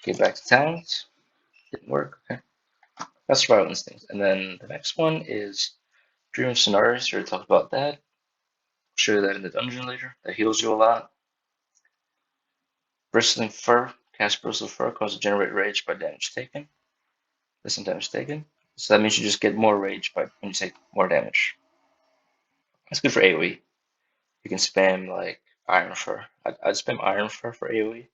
Get back to talents. Didn't work. Okay. That's survival instincts. And then the next one is Dream of Scenarios. We already talked about that. I'll show you that in the dungeon later. That heals you a lot. Bristling Fur. Cast Bristling Fur causes generate rage by damage taken. Listen damage taken. So that means you just get more rage when you take more damage. That's good for AoE. You can spam like Iron Fur. I'd spam Iron Fur for AoE.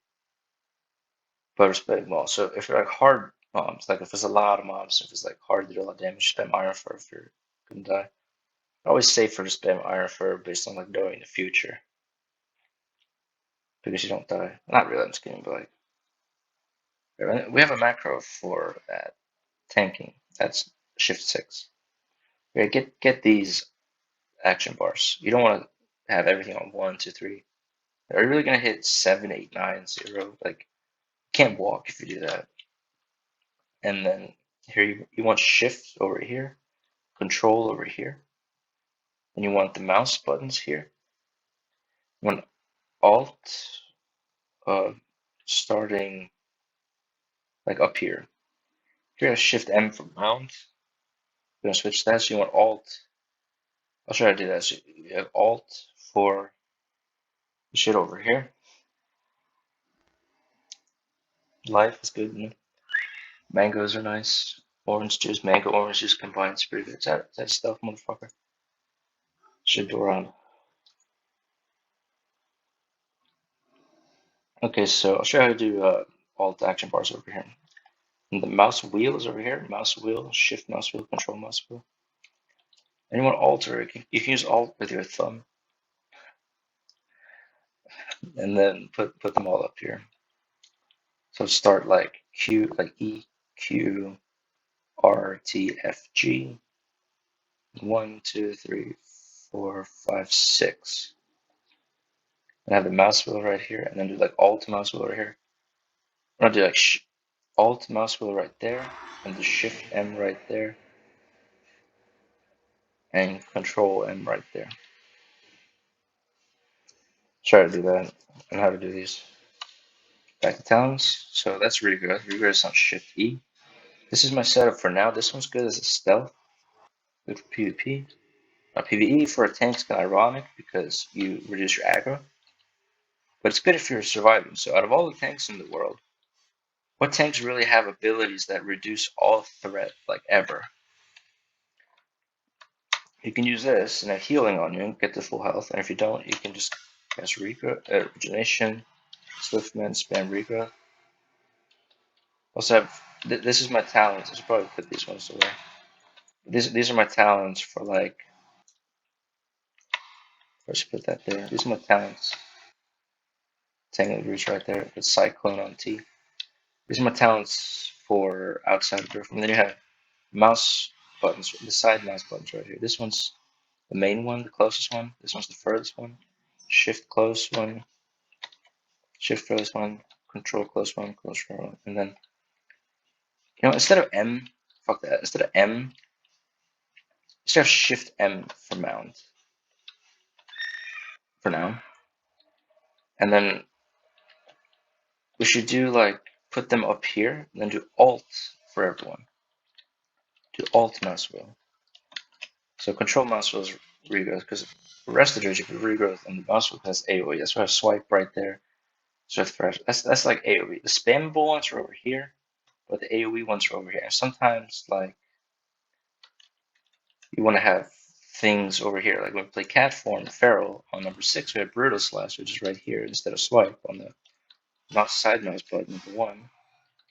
But spam well. So if you're like hard mobs, like if it's a lot of mobs, if it's like hard to do a lot of damage, spam Iron Fur if you're gonna die. Always safer to spam Iron Fur based on like knowing the future. Because you don't die. Not really, I'm just kidding, but like we have a macro for that tanking. That's shift 6. Okay, get these action bars. You don't want to have everything on 1, 2, 3. Are you really gonna hit 7, 8, 9, 0? Like you can't walk if you do that. And then here you want shift over here, control over here, and you want the mouse buttons here. You want alt starting like up here. You're gonna shift M for mount. You're gonna switch that, so you want alt. I'll try to do that. So you have alt for the shit over here. Life is good. You know? Mangoes are nice. Orange juice, mango, orange juice combined is pretty good. That stuff, motherfucker. Should go around. Okay, so I'll show you how to do alt action bars over here. And the mouse wheel is over here. Mouse wheel, shift mouse wheel, control mouse wheel. And you want to alter it. You can use alt with your thumb. And then put them all up here. So start like Q, like E, Q, R, T, F, G. 1, 2, 3, 4, 5, 6. And have the mouse wheel right here. And then do like alt mouse wheel right here. I'm gonna do like alt mouse wheel right there. And the shift M right there. And control M right there. Try to do that and how to do these Back to talents. So that's regrowth. Regrowth is on Shift E. This is my setup for now. This one's good as a stealth. Good for PvP. Now PvE for a tank's kind of ironic because you reduce your aggro. But it's good if you're surviving. So out of all the tanks in the world, what tanks really have abilities that reduce all threat, like ever? You can use this and have healing on you and get to full health. And if you don't, you can just cast regrowth, regeneration, swiftman, spam regrowth. Also have, this is my talents. I should probably put these ones away. These are my talents for like, let's put that there. These are my talents. Tangle Roots right there. Put Cyclone on T. These are my talents for outside of Earth. And then you have mouse buttons, the side mouse buttons right here. This one's the main one, the closest one. This one's the furthest one. Shift close one. Shift close one. Control close one. Close one. And then, you know, instead of M, fuck that. Instead of M, just have Shift M for mount. For now. And then we should do like, put them up here, and then do Alt for everyone. Do Alt mouse wheel. So control mouse wheel is regrowth, because the rest of the you can regrowth, and the mouse wheel has AoE. That's why I swipe right there. So that's like AoE. The spammable ones are over here, but the AoE ones are over here. And sometimes like you want to have things over here. Like when we play cat form, feral on number 6, we have brutal slash, which is right here instead of swipe on the mouse side mouse button number 1.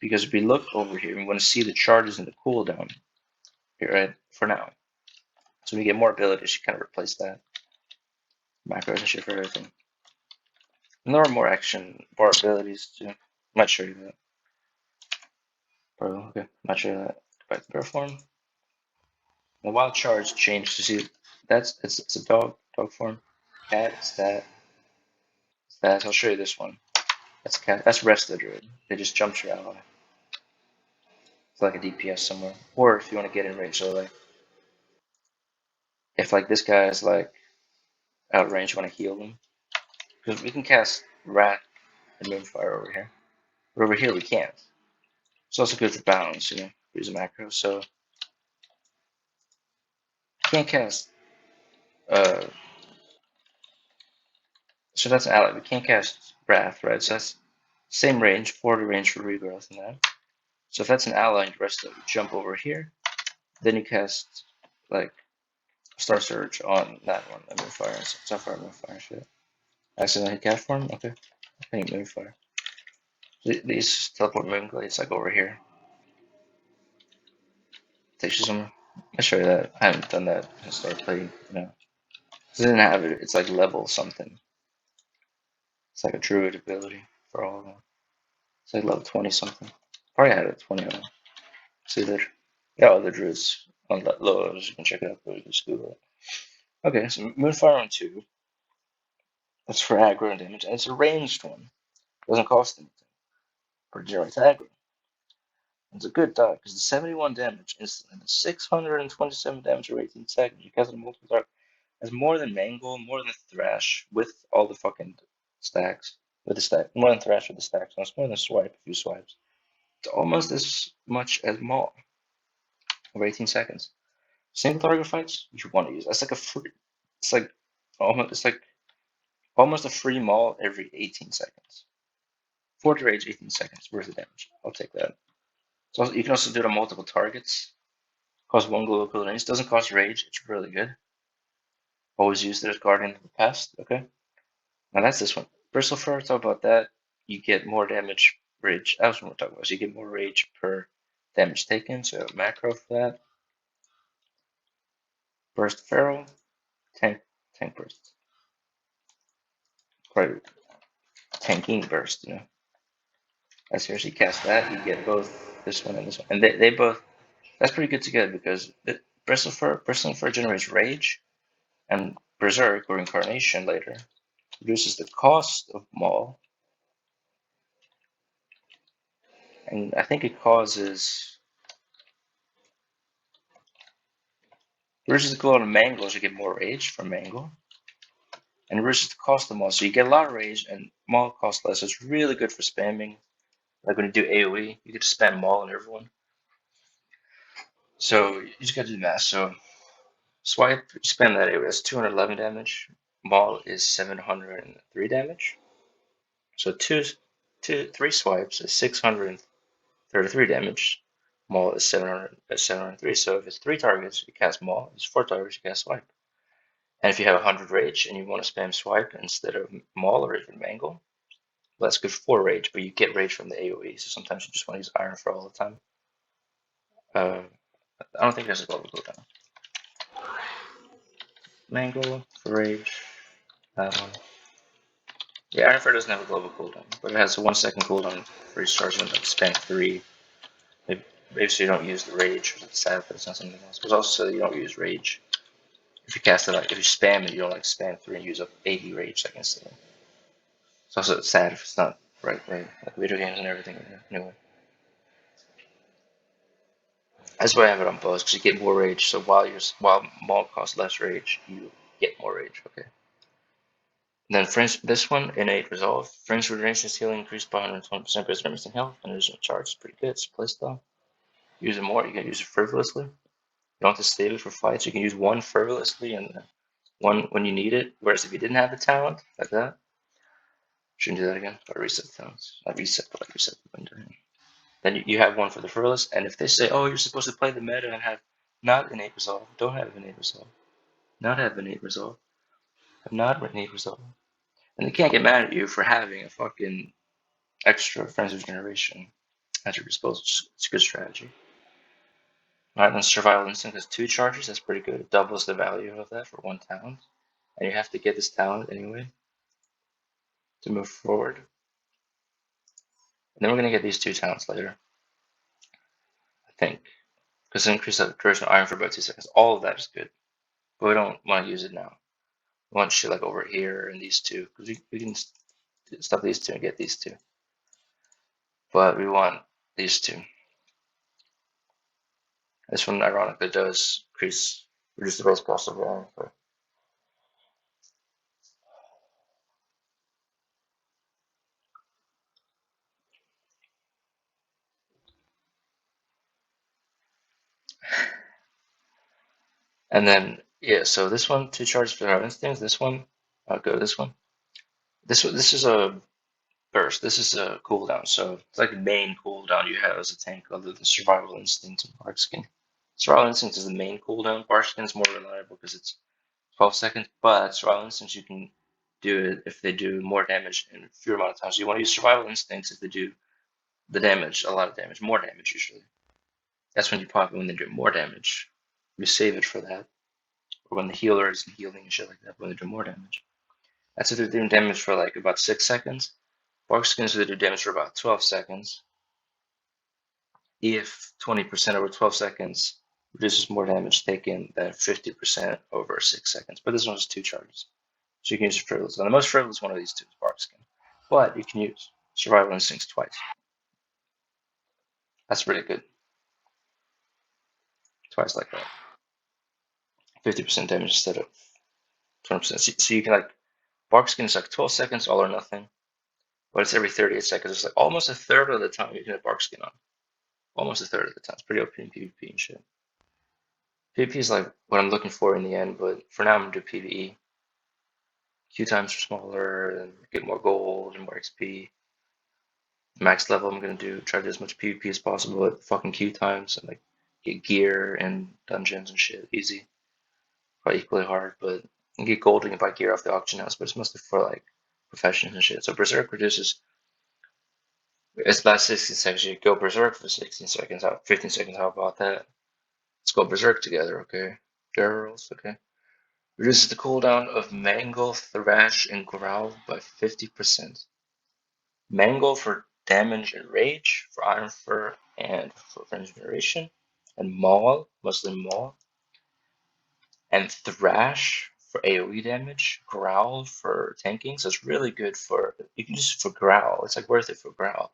Because if we look over here, we want to see the charges and the cooldown here, right? For now. So when we get more abilities, you kind of replace that. Macros and shit for everything. And there are more action bar abilities too. Might show you that. Bro, okay, might show you that. Go back to bear form. The wild charge changed to see that's it's a dog form. Cat, stat. I'll show you this one. That's cat. That's rest of the druid. They just jumped your ally. It's like a DPS somewhere. Or if you want to get in range, so like if like this guy is like out of range, you want to heal them. Because we can cast Rat and Moonfire over here. But over here we can't. It's also good for balance, you know, use a macro. So you can't cast so that's an ally. We can't cast Wrath, right? So that's same range, 40 range for regrowth and that. So if that's an ally and the rest of it, you jump over here, then you cast like Star Surge on that one, and Moonfire, Sunfire, Moonfire shit. Accidentally hit cat form? Okay. I think Moonfire. These teleport Moonglades like over here. Takes you somewhere. I'll show you that. I haven't done that since I played, you know. It doesn't have it, it's like level something. It's like a druid ability for all of them. It's like level 20 something. Probably had it 20 of them. See there. Yeah, other druids on that low. You can check it out, but you can just Google it. Okay, so Moonfire on 2. That's for aggro and damage, and it's a ranged one. It doesn't cost anything. Or generates aggro. It's a good dot because the 71 damage instantly, the 627 damage for 18 seconds. You cast it multiple targets. Has more than Mangle, more than Thrash with all the fucking stacks. With the stack, more than Thrash with the stacks. No, it's more than Swipe, a few swipes. It's almost as much as Maul over 18 seconds. Single target fights, you want to use. That's like a free. It's like almost a free Maul every 18 seconds. 40 rage, 18 seconds worth of damage. I'll take that. So you can also do it on multiple targets. Costs 1 global ability. It doesn't cost rage. It's really good. Always used it as Guardian of the Past. Okay. Now that's this one. Bristle Fur, talk about that. You get more damage rage. That was what we're talking about. So you get more rage per damage taken. So macro for that. Burst Feral. Tank burst. Quite tanking burst, you know. I seriously cast that. You get both this one and this one. And they both, that's pretty good together because Bristle Fur generates rage, and Berserk or Incarnation later reduces the cost of Maul. And I think it causes reduces the cooldown of Mangle as you get more rage from Mangle. and it reduces the cost of Maul. So you get a lot of rage, and Maul costs less. So it's really good for spamming. Like when you do AoE, you get to spam Maul on everyone. So you just gotta do the math. So swipe, spam that AoE. That's 211 damage. Maul is 703 damage. So three swipes is 633 damage. Maul is 703. So if it's 3 targets, you cast Maul. If it's 4 targets, you cast Swipe. And if you have 100 rage and you want to spam Swipe instead of Maul or even Mangle, well, that's good for rage, but you get rage from the AoE. So sometimes you just want to use Iron for all the time. I don't think there's a global cooldown. Mangle for rage. Yeah, Iron Fur doesn't have a global cooldown, but it has a 1 second cooldown for each charge and like spam 3. Maybe so you don't use the rage, or it's sad, but it's not something else. But also so you don't use rage. If you cast it like if you spam it, you don't like spam 3 and use up 80 rage like instantly. It's also sad if it's not right, like video games and everything. Anyway, that's why I have it on both because you get more rage. So while Maul costs less rage, you get more rage. Okay. And then this one innate resolve. Friends with range healing increased by 120% based on missing health, and there's no charge. It's pretty good. It's playstyle. Use it more. You can use it frivolously. You don't have to save it for fights. You can use one frivolously and one when you need it. Whereas if you didn't have the talent like that, shouldn't do that again. Gotta reset the talents. Not reset, but like reset the window. Then you have one for the frivolous. And if they say, oh, you're supposed to play the meta and have not innate resolve, don't have innate resolve, not have innate resolve, have not innate resolve, and they can't get mad at you for having a fucking extra Friends of Generation at your disposal. It's a good strategy. Alright, then Survival Instinct has 2 charges. That's pretty good. It doubles the value of that for 1 talent. And you have to get this talent anyway to move forward. And then we're going to get these 2 talents later, I think. Because it increases the duration of Iron for about 2 seconds. All of that is good. But we don't want to use it now. We want shit like over here and these 2. Because we can stop these 2 and get these 2. But we want these 2. This one, ironically, does reduce the base cost of Iron for. And then, yeah, so this one, 2 charges for our instincts. This one, I'll go this one. This is a burst. This is a cooldown. So it's like the main cooldown you have as a tank other than Survival Instinct and Bark Skin. Survival Instinct is the main cooldown. Bark Skin is more reliable because it's 12 seconds, but Survival Instincts you can do it if they do more damage in a fewer amount of time. So you want to use Survival Instincts if they do the damage, a lot of damage, more damage usually. That's when you pop it when they do more damage. You save it for that. Or when the healer isn't healing and shit like that, when they do more damage. That's if they're doing damage for like about 6 seconds. Bark Skins they do damage for about 12 seconds. If 20% over 12 seconds reduces more damage taken than 50% over 6 seconds. But this one has 2 charges. So you can use frivolous. And the most frivolous one of these 2 is Bark Skin. But you can use Survival Instincts twice. That's really good. Twice like that. 50% damage instead of 20%. So you can like, Bark Skin is like 12 seconds, all or nothing. But it's every 38 seconds. It's like almost a third of the time you can have Bark Skin on. Almost a third of the time. It's pretty OP in PvP and shit. PvP is like what I'm looking for in the end, but for now I'm gonna do PvE. Q times are smaller and get more gold and more XP. Max level I'm gonna try to do as much PvP as possible at fucking Q times and like get gear and dungeons and shit easy. Probably equally hard, but you can get gold and you can buy gear off the auction house, but it's mostly for like professions and shit. So Berserk reduces it's about 16 seconds. You go Berserk for 16 seconds, 15 seconds, how about that? Let's go Berserk together, okay? Gerals, okay? Reduces the cooldown of Mangle, Thrash, and Growl by 50%. Mangle for damage and rage, for Iron Fur, and for regeneration. And Maul, mostly Maul. And Thrash for AoE damage. Growl for tanking, so it's really good for, you can use it for Growl. It's like worth it for Growl.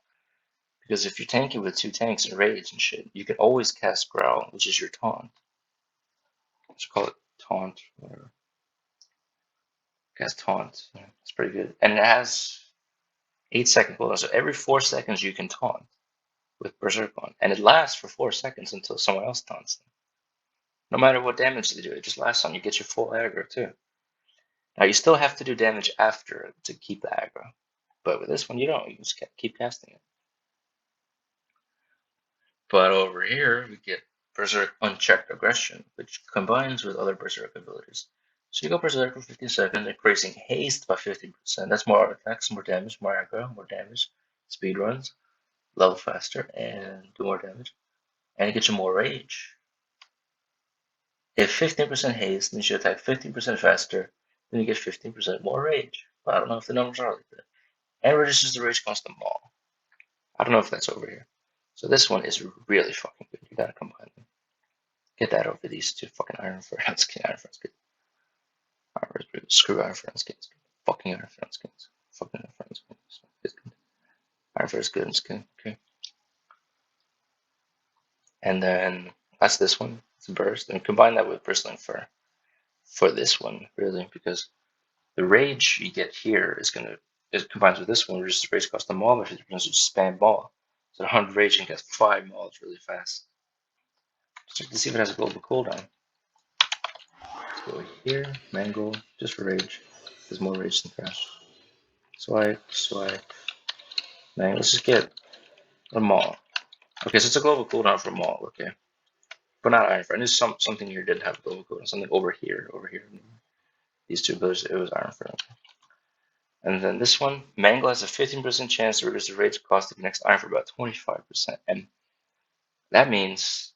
Because if you're tanking with 2 tanks and rage and shit, you can always cast Growl, which is your taunt. Let's call it taunt, whatever. Cast Taunt. Yeah, it's pretty good. And it has 8-second cooldown, so every 4 seconds you can taunt with Berserk on. And it lasts for 4 seconds until someone else taunts them. No matter what damage they do, it just lasts on. You get your full aggro too. Now you still have to do damage after to keep the aggro. But with this one you don't, you just keep casting it. But over here we get Berserk Unchecked Aggression, which combines with other Berserk abilities. So you go Berserk for 50 seconds, increasing haste by 50%. That's more attacks, more damage, more aggro, more damage, speed runs, level faster, and do more damage. And it gets you more rage. If 15% haste, then you attack 15% faster, then you get 15% more rage. But I don't know if the numbers are like that. And reduces the rage cost of Maul. I don't know if that's over here. So this one is really fucking good. You gotta combine them. Get that over these two fucking Iron Fur skins. Iron Fur skins. Screw Iron Fur skins. Fucking Iron Fur skins. Fucking Iron Fur skins. Iron Fur is good in skin. Okay. And then that's this one. It's a burst. And combine that with Bristling Fur for this one, really, because the rage you get here is gonna it combines with this one, reduces the rage cost of Maul by 50%, so just spam Maul. So 100 rage and gets 5 Mauls really fast. Check to see if it has a global cooldown. Let's go here, Mangle, just for rage. There's more rage than Crash. Swipe, swipe. Man, let's just get a Maul. Okay, so it's a global cooldown for Maul, okay. But not Iron Fur. I knew something here did have a global cooldown. Something over here. These two abilities, it was Iron Fur. Okay. And then this one, Mangle has a 15% chance to reduce the rage cost of your next Iron Fur by 25%. And that means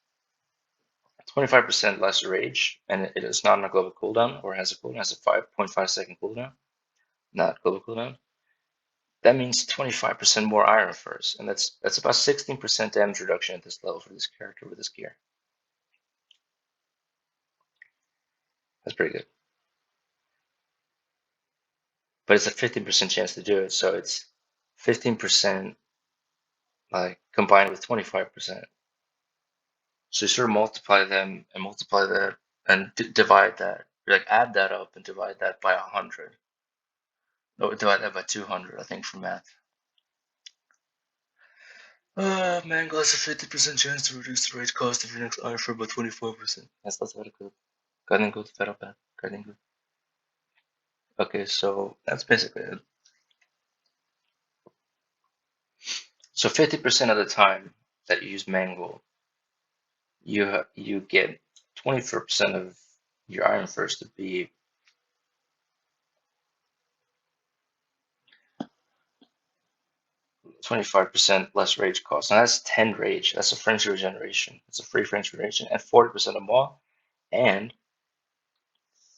25% less rage, and it is not on a global cooldown, or has a cooldown, has a 5.5 second cooldown, not global cooldown. That means 25% more Iron Furs, and that's about 16% damage reduction at this level for this character with this gear. That's pretty good. But it's a 15% chance to do it, so it's 15% like combined with 25%. So you sort of multiply them and multiply that and divide that. Like add that up and divide that by 100. No, divide that by 200, I think, for math. Mango has a 50% chance to reduce the rate cost of your next Iron Fur by 24%. Yes, that's very good. Guiding good, fed up bad. Guiding good. Okay, so that's basically it. So 50% of the time that you use Mango, you get 24% of your Iron Furs to be 25% less rage cost. Now that's 10 rage. That's a frenzy regeneration. It's a free frenzy regeneration, and 40% of Maul, and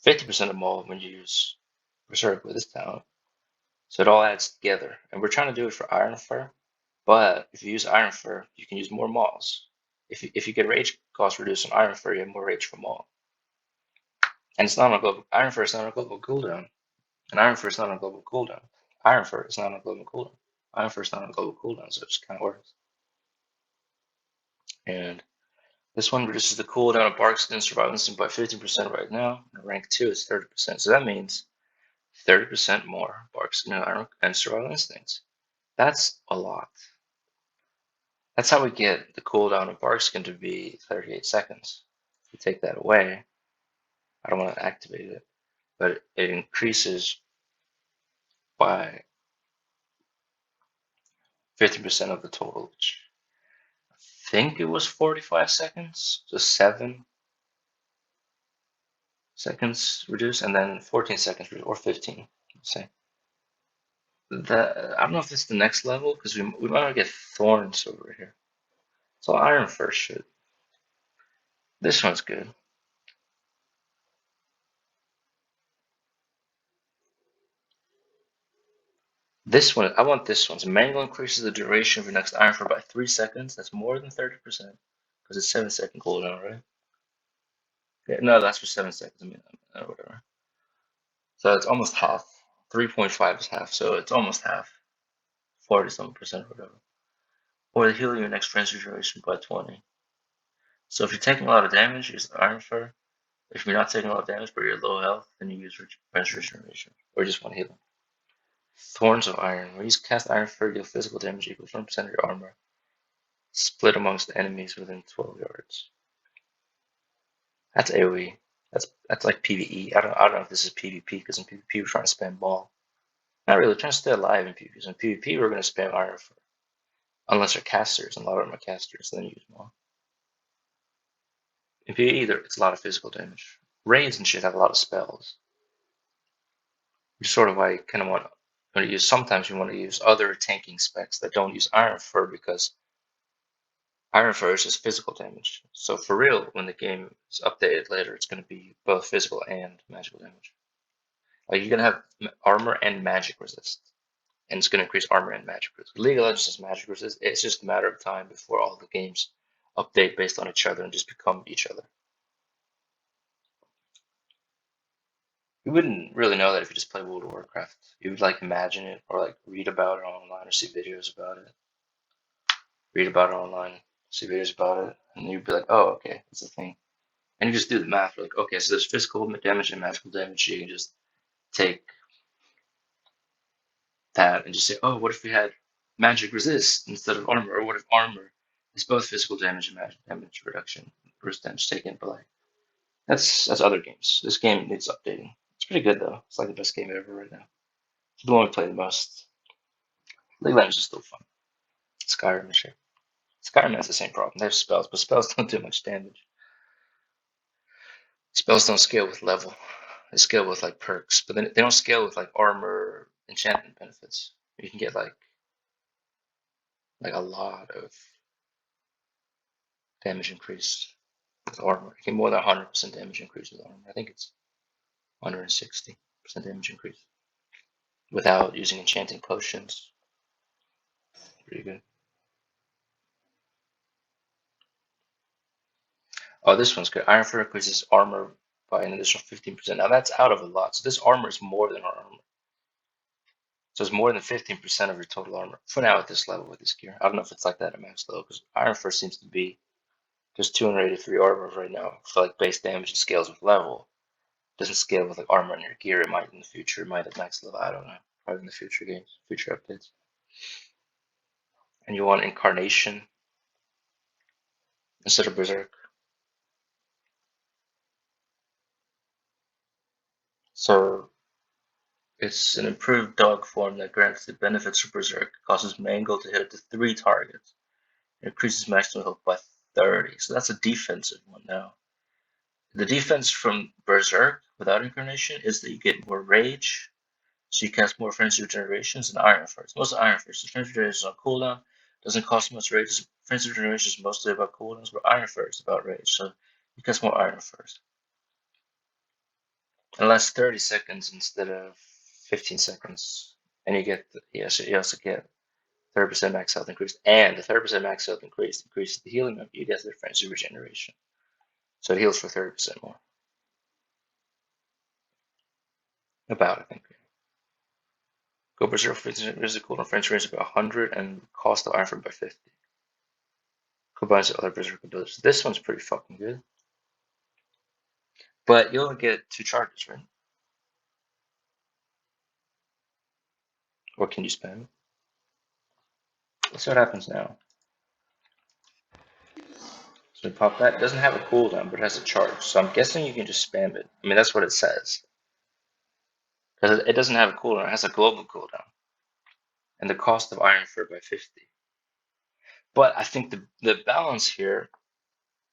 50% of Maul when you use Berserk with this talent. So it all adds together. And we're trying to do it for Iron Fur, but if you use Iron Fur, you can use more Mauls. If you get rage cost reduced on Iron Fur, you have more rage for Maul. And it's not on a global Iron Fur is not on a global cooldown. And Iron Fur is not on a global cooldown. Iron Fur is not on a global cooldown. Iron Fur is not on a global cooldown, so it just kinda works. And this one reduces the cooldown of Bark Skin Survival Instinct by 15% right now. And rank 2 is 30%. So that means 30% more Bark Skin and Survival Instincts. That's a lot. That's how we get the cooldown of Bark Skin to be 38 seconds. If we take that away, I don't want to activate it, but it increases by 50% of the total, which I think it was 45 seconds, so 7 seconds reduced, and then 14 seconds reduced, or 15, let's say. I don't know if it's the next level, because we might not get thorns over here. So Iron Fur shit. This one's good. This one, I want this one. So Mangle increases the duration of your next Iron Fur by 3 seconds. That's more than 30%, because it's 7-second cooldown, right? Yeah, no, that's for 7 seconds. I mean, whatever. So it's almost half. 3.5 is half, so it's almost half. 40-something% or whatever. Or heal your next frenzy duration by 20. So if you're taking a lot of damage, use Iron Fur. If you're not taking a lot of damage but you're low health, then you use French Regeneration, or just want healing. Thorns of Iron. When you cast Iron Fur, deal physical damage equal to 1% of your armor, split amongst enemies within 12 yards. That's AoE. That's like PVE. I don't know if this is PvP, because in PvP we're trying to spam ball. Not really, we're trying to stay alive in PvP. So in PvP we're going to spam Iron Fur. Unless they're casters, and a lot of them are casters, then use more. In PvE, it's a lot of physical damage. Raids and shit have a lot of spells. Which is sort of why you kind of want to use, sometimes you want to use other tanking specs that don't use Iron Fur, because Iron Fur is just physical damage. So for real, when the game is updated later, it's going to be both physical and magical damage. Like you're going to have armor and magic resist. And it's going to increase armor and magic resist. League of Legends has magic resist. It's just a matter of time before all the games update based on each other and just become each other. You wouldn't really know that if you just play World of Warcraft. You would like imagine it, or like read about it online, or see videos about it. Read about it online, see videos about it, and you'd be like, oh, okay, that's a thing. And you just do the math. You're like, okay, so there's physical damage and magical damage. You can just take that and just say, oh, what if we had magic resist instead of armor? Or what if armor is both physical damage and magic damage reduction, burst damage taken? But like, that's other games. This game needs updating. It's pretty good though. It's like the best game ever right now. It's the one we play the most. League of Legends is still fun. Skyrim and shit. Skyrim has the same problem. They have spells, but spells don't do much damage. Spells don't scale with level. They scale with like perks, but then they don't scale with like armor enchantment benefits. You can get like a lot of damage increase with armor. You get more than 100% damage increase with armor. I think it's 160% damage increase without using enchanting potions. Pretty good. Oh, this one's good. Iron Fur increases armor by an additional 15%. Now that's out of a lot. So this armor is more than our armor. So it's more than 15% of your total armor for now at this level with this gear. I don't know if it's like that at max level, because Iron Fur seems to be just 283 armor right now for like base damage and scales with level. It doesn't scale with like armor in your gear. It might in the future. It might at max level. I don't know. Probably in the future games, future updates. And you want Incarnation instead of Berserk. So it's an improved dog form that grants the benefits of Berserk, causes Mangle to hit up to 3 targets, and increases maximum health by 30. So that's a defensive one now. The defense from Berserk without Incarnation is that you get more Rage, so you cast more Frenzy Regenerations and Iron First. Most Iron First. The Frenzy Regeneration is on cooldown, doesn't cost much Rage. Frenzy Regeneration is mostly about cooldowns, but Iron First is about Rage, so you cast more Iron First. It lasts 30 seconds instead of 15 seconds. And you get, you also get 30% max health increase. And the 30% max health increase increases the healing of you get the Frenzy Regeneration. So it heals for 30% more. About, I think. Go Berserk physical and French range about 100 and cost of Iron Fur by 50. Combines with other Berserk abilities. This one's pretty fucking good. But you only get 2 charges, right? Or can you spam it? Let's see what happens now. So we pop that. It doesn't have a cooldown, but it has a charge. So I'm guessing you can just spam it. I mean, that's what it says. Because it doesn't have a cooldown. It has a global cooldown. And the cost of Iron Fur by 50. But I think the balance here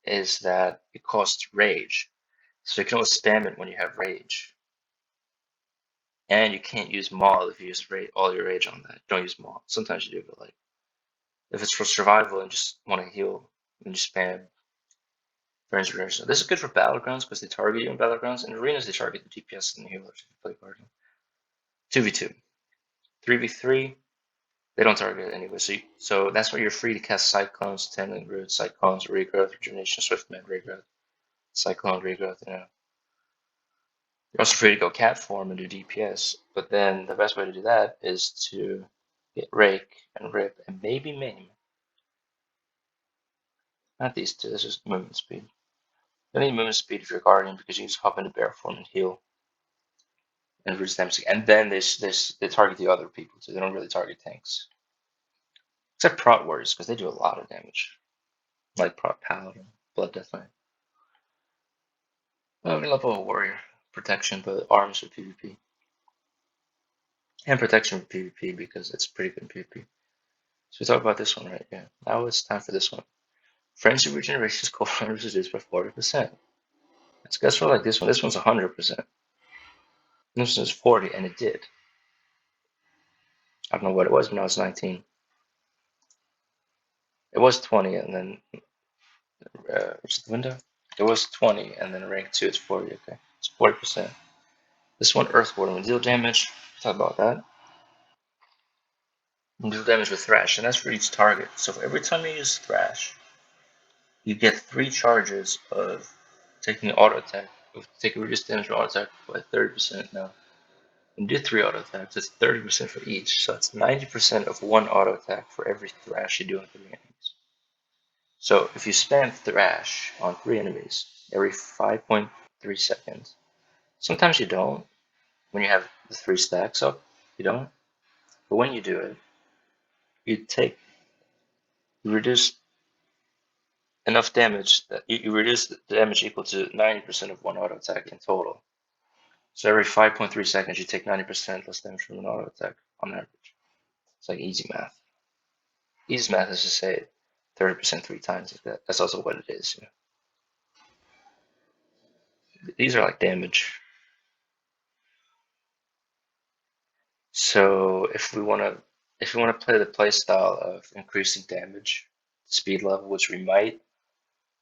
is that it costs Rage. So you can only spam it when you have Rage. And you can't use Maul if you use all your Rage on that. Don't use Maul. Sometimes you do, but like, if it's for survival and just want to heal, then you spam Friends Regeneration. This is good for Battlegrounds because they target you in Battlegrounds. In Arenas, they target the DPS and the healers if you play Guardian. 2v2. 3v3, they don't target it anyway. So that's why you're free to cast Cyclones, Tending Root, Cyclones, Regrowth, Rejuvenation, Swiftman, Regrowth, Cyclone, Regrowth, You're also free to go cat form and do DPS, but then the best way to do that is to get Rake and Rip and maybe Maim. Not these two, this is movement speed. You don't need movement speed if you're guardian because you can just hop into bear form and heal and reduce damage. And then they target the other people, so they don't really target tanks. Except prot warriors, because they do a lot of damage. Like prot paladin, blood death knight. Well, we love a warrior protection, but arms for PvP. And protection for PvP because it's pretty good in PvP. So we talk about this one, right? Yeah. Now it's time for this one. Frenzy regeneration's cooldown is reduced by 40%. Let's guess for like this one. This one's 100%. This one's 40, and it did. I don't know what it was, but now it's 19. It was 20, and then what's the window? It was 20, and then rank 2 it's 40. Okay, it's 40%. This one, Earthborn, will deal damage. Talk about that. Deal damage with Thrash, and that's for each target. So for every time you use Thrash, you get 3 charges of taking auto attack, of taking reduced damage from auto attack by 30% now. And do 3 auto attacks, it's 30% for each, so it's 90% of 1 auto attack for every Thrash you do on 3 enemies. So if you spam Thrash on 3 enemies every 5.3 seconds, sometimes you don't, when you have the 3 stacks up, you don't. But when you do it, you reduce enough damage that you reduce the damage equal to 90% of 1 auto attack in total. So every 5.3 seconds, you take 90% less damage from an auto attack on average. It's like easy math. Easy math is to say 30% 3 times like that. That's also what it is. You know? These are like damage. So if we want to play the playstyle of increasing damage speed level, which we might,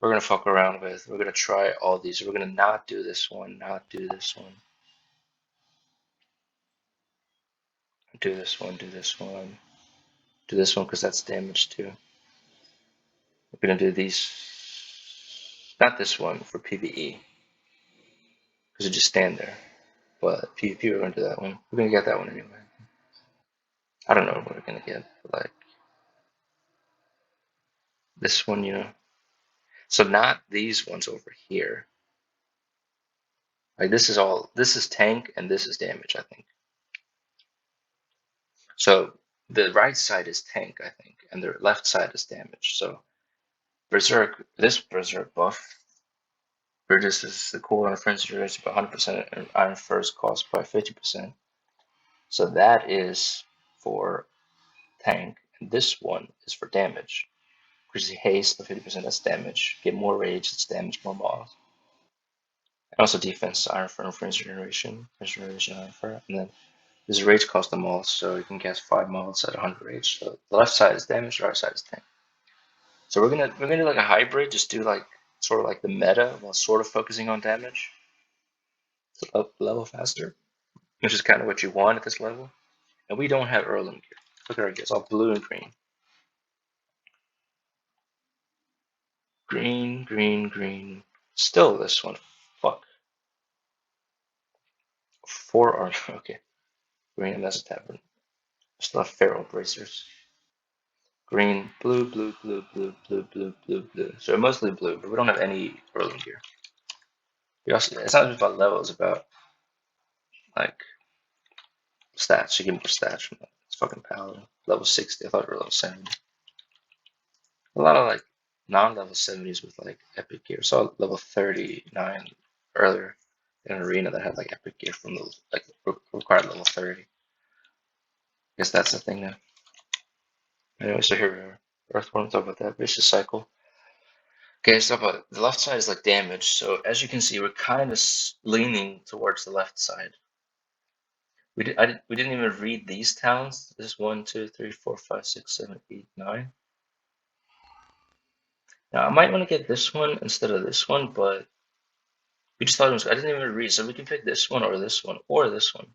we're gonna fuck around with. We're gonna try all these. We're gonna not do this one, not do this one, do this one, do this one, do this one because that's damage too. We're gonna do these, not this one for PVE because you just stand there. But PvP, we're gonna do that one. We're gonna get that one anyway. I don't know what we're gonna get, but like this one, you know. So not these ones over here. Like this is tank and this is damage, I think. So the right side is tank, I think, and the left side is damage. So Berserk, this Berserk buff reduces the cooldown of frenzy duration by 100% and Iron First cost by 50%. So that is for tank, and this one is for damage. Increases haste by 50%, that's damage. Get more rage, that's damage, more mods. And also defense, Iron Fur and frenzy generation, Iron Fur, and then this rage cost them all, so you can cast 5 mods at 100 rage. So the left side is damage, the right side is tank. So we're gonna do like a hybrid, just do like sort of like the meta while sort of focusing on damage to up level faster, which is kind of what you want at this level. And we don't have Erlen gear. Look at our gear, it's all blue and green. Green, green, green. Still this one. Fuck. 4 are okay. Green, and that's a tavern. Still have feral bracers. Green, blue, blue, blue, blue, blue, blue, blue, blue. So mostly blue, but we don't have any Erlen gear. We also, it's not just about level, it's about like stats. You get more stats from that. It's fucking paladin. Level 60. I thought we were level 70. A lot of like non-level 70s with like epic gear. So level 39 earlier in an arena that had like epic gear from those like required level 30. I guess that's the thing now. Anyway, so here we are. Earthworm, talk about that. Vicious cycle. Okay, so about the left side is like damage. So as you can see, we're kind of leaning towards the left side. We didn't even read these towns. This is 1, 2, 3, 4, 5, 6, 7, 8, 9. Now I might want to get this one instead of this one, but we just thought it was. I didn't even read, so we can pick this one or this one or this one.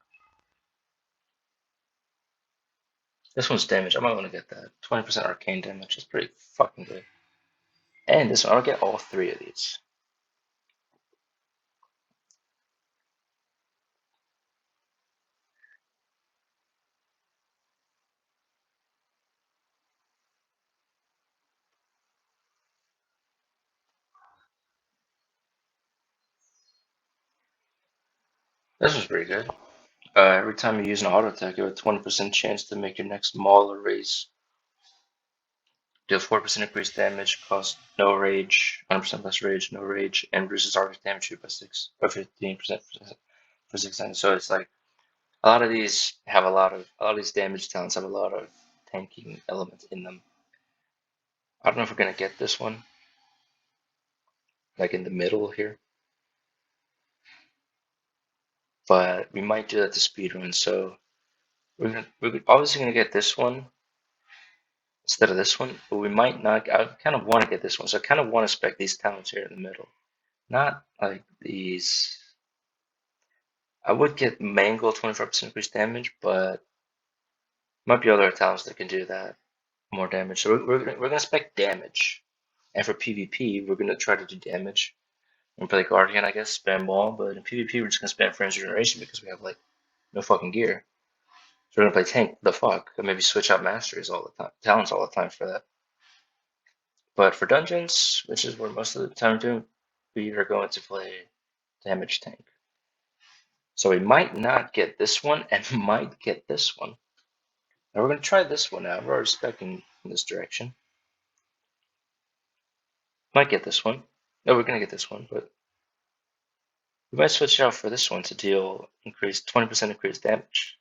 This one's damage. I might want to get that. 20% arcane damage is pretty fucking good. And this one, I'll get all 3 of these. This was pretty good. Every time you use an auto attack, you have a 20% chance to make your next maul or raise. Deal 4% increased damage, cost no rage, 100% less rage, no rage, and reduces target damage by 6 or 15% for 6 times. So it's like a lot of these have a lot of these damage talents have a lot of tanking elements in them. I don't know if we're gonna get this one, like in the middle here, but we might do that to speedrun. So we're obviously gonna get this one instead of this one, but we might not. I kind of want to get this one, so I kind of want to spec these talents here in the middle, not like these. I would get Mangle 25% increased damage, but might be other talents that can do that more damage. So we're gonna spec damage, and for PvP we're gonna try to do damage. We're gonna play Guardian, I guess, spam ball, but in PvP we're just gonna spam Frames Regeneration because we have like no fucking gear. So we're gonna play tank the fuck, and maybe switch out masteries all the time, talents all the time for that. But for dungeons, which is where most of the time we're doing, we are going to play damage tank. So we might not get this one, and might get this one. Now we're going to try this one out. We're already speccing in this direction. Might get this one. No, we're going to get this one, but we might switch out for this one to deal increased 20% increased damage.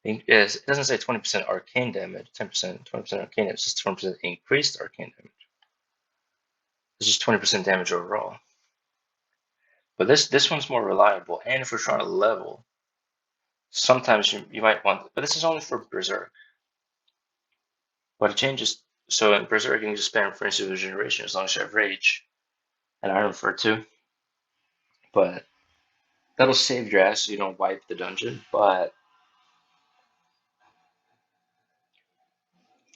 It doesn't say 20% arcane damage, 10%, 20% arcane damage. It's just 20% increased arcane damage. It's just 20% damage overall. But this one's more reliable, and if we're trying to level, sometimes you might want, but this is only for Berserk. But it changes. So in Berserk, you can just spam Frames Regeneration as long as you have Rage and Iron for it too. But that'll save your ass so you don't wipe the dungeon. But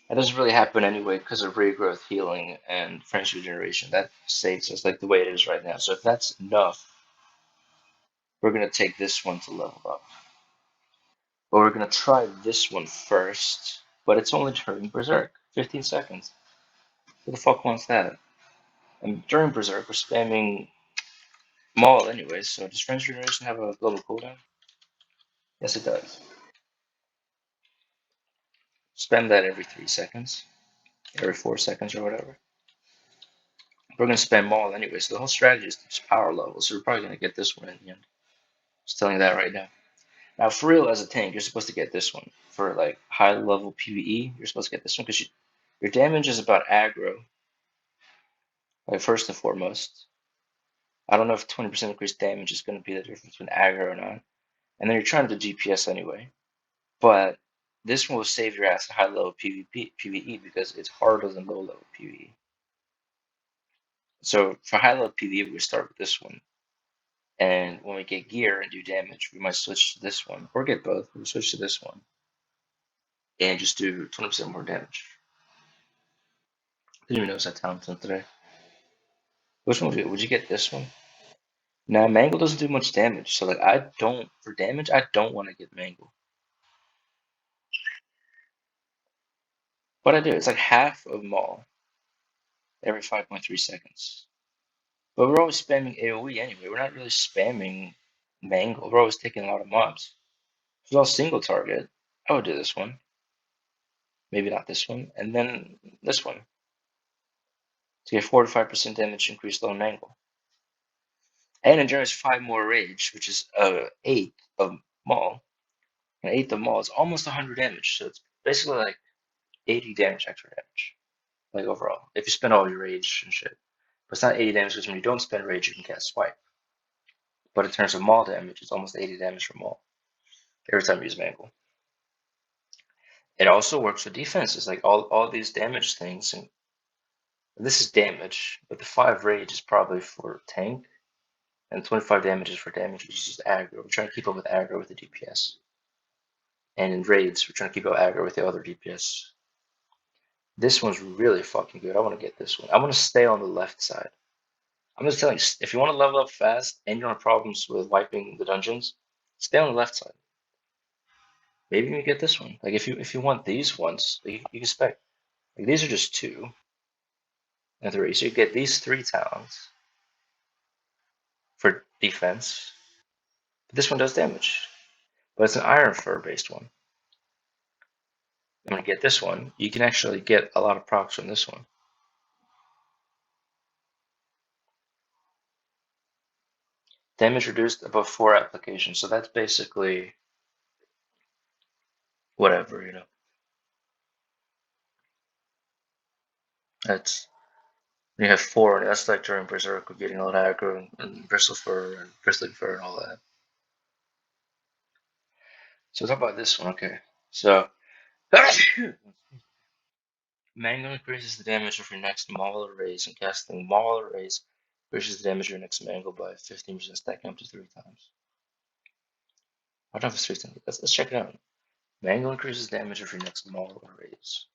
that doesn't really happen anyway because of regrowth healing and Frames Regeneration. That saves us like the way it is right now. So if that's enough, we're gonna take this one to level up. But we're gonna try this one first. But it's only during Berserk. 15 seconds. Who the fuck wants that? And during Berserk, we're spamming Maul anyway, so does Frames Regeneration have a global cooldown? Yes, it does. Spam that every 3 seconds, every 4 seconds or whatever. We're going to spam Maul anyway, so the whole strategy is just power level, so we're probably going to get this one in the end. Just telling you that right now. Now, for real, as a tank, you're supposed to get this one. For like high level PVE, you're supposed to get this one because your damage is about aggro, like first and foremost. I don't know if 20% increased damage is going to be the difference between aggro or not. And then you're trying to do DPS anyway. But this one will save your ass at high level PvE because it's harder than low level PvE. So for high level PvE, we start with this one. And when we get gear and do damage, we might switch to this one. Or get both. We'll switch to this one. And just do 20% more damage. Didn't even notice that talent until today. Which one would you get this one? Now, Mangle doesn't do much damage. So, like, for damage, I don't want to get Mangle. But I do. It's like half of Maul every 5.3 seconds. But we're always spamming AoE anyway. We're not really spamming Mangle. We're always taking a lot of mobs. If it's all single target, I would do this one. Maybe not this one. And then this one. To get 45% damage increased low Mangle. And it generates 5 more rage, which is an eighth of Maul. An eighth of Maul is almost 100 damage. So it's basically like 80 damage extra damage. Like overall. If you spend all your rage and shit. But it's not 80 damage because when you don't spend rage, you can cast Swipe. But in terms of Maul damage, it's almost 80 damage from Maul. Every time you use Mangle. It also works for defenses, like all these damage things, and this is damage, but the 5 rage is probably for tank, and 25 damage is for damage, which is just aggro. We're trying to keep up with aggro with the DPS. And in raids, we're trying to keep up aggro with the other DPS. This one's really fucking good. I want to get this one. I want to stay on the left side. I'm just telling you, if you want to level up fast and you don't have problems with wiping the dungeons, stay on the left side. Maybe you can get this one. Like if you want these ones, you can spec. Like these are just 2 and 3. So you get these 3 talents for defense. But this one does damage. But it's an Iron Fur based one. I'm going to get this one. You can actually get a lot of procs from this one. Damage reduced above 4 applications. So that's basically whatever, you know. That's you have 4, and that's like during Berserk, getting a lot of aggro and Bristle Fur and Bristling Fur and all that. So talk about this one, okay. So Mango increases the damage of your next Maul or Raise, and casting Maul or Raise increases the damage of your next Mango by 15%, stacking up to 3 times. I don't know if it's 3 times. Let's check it out. Mango increases damage of your next Maul or Raise.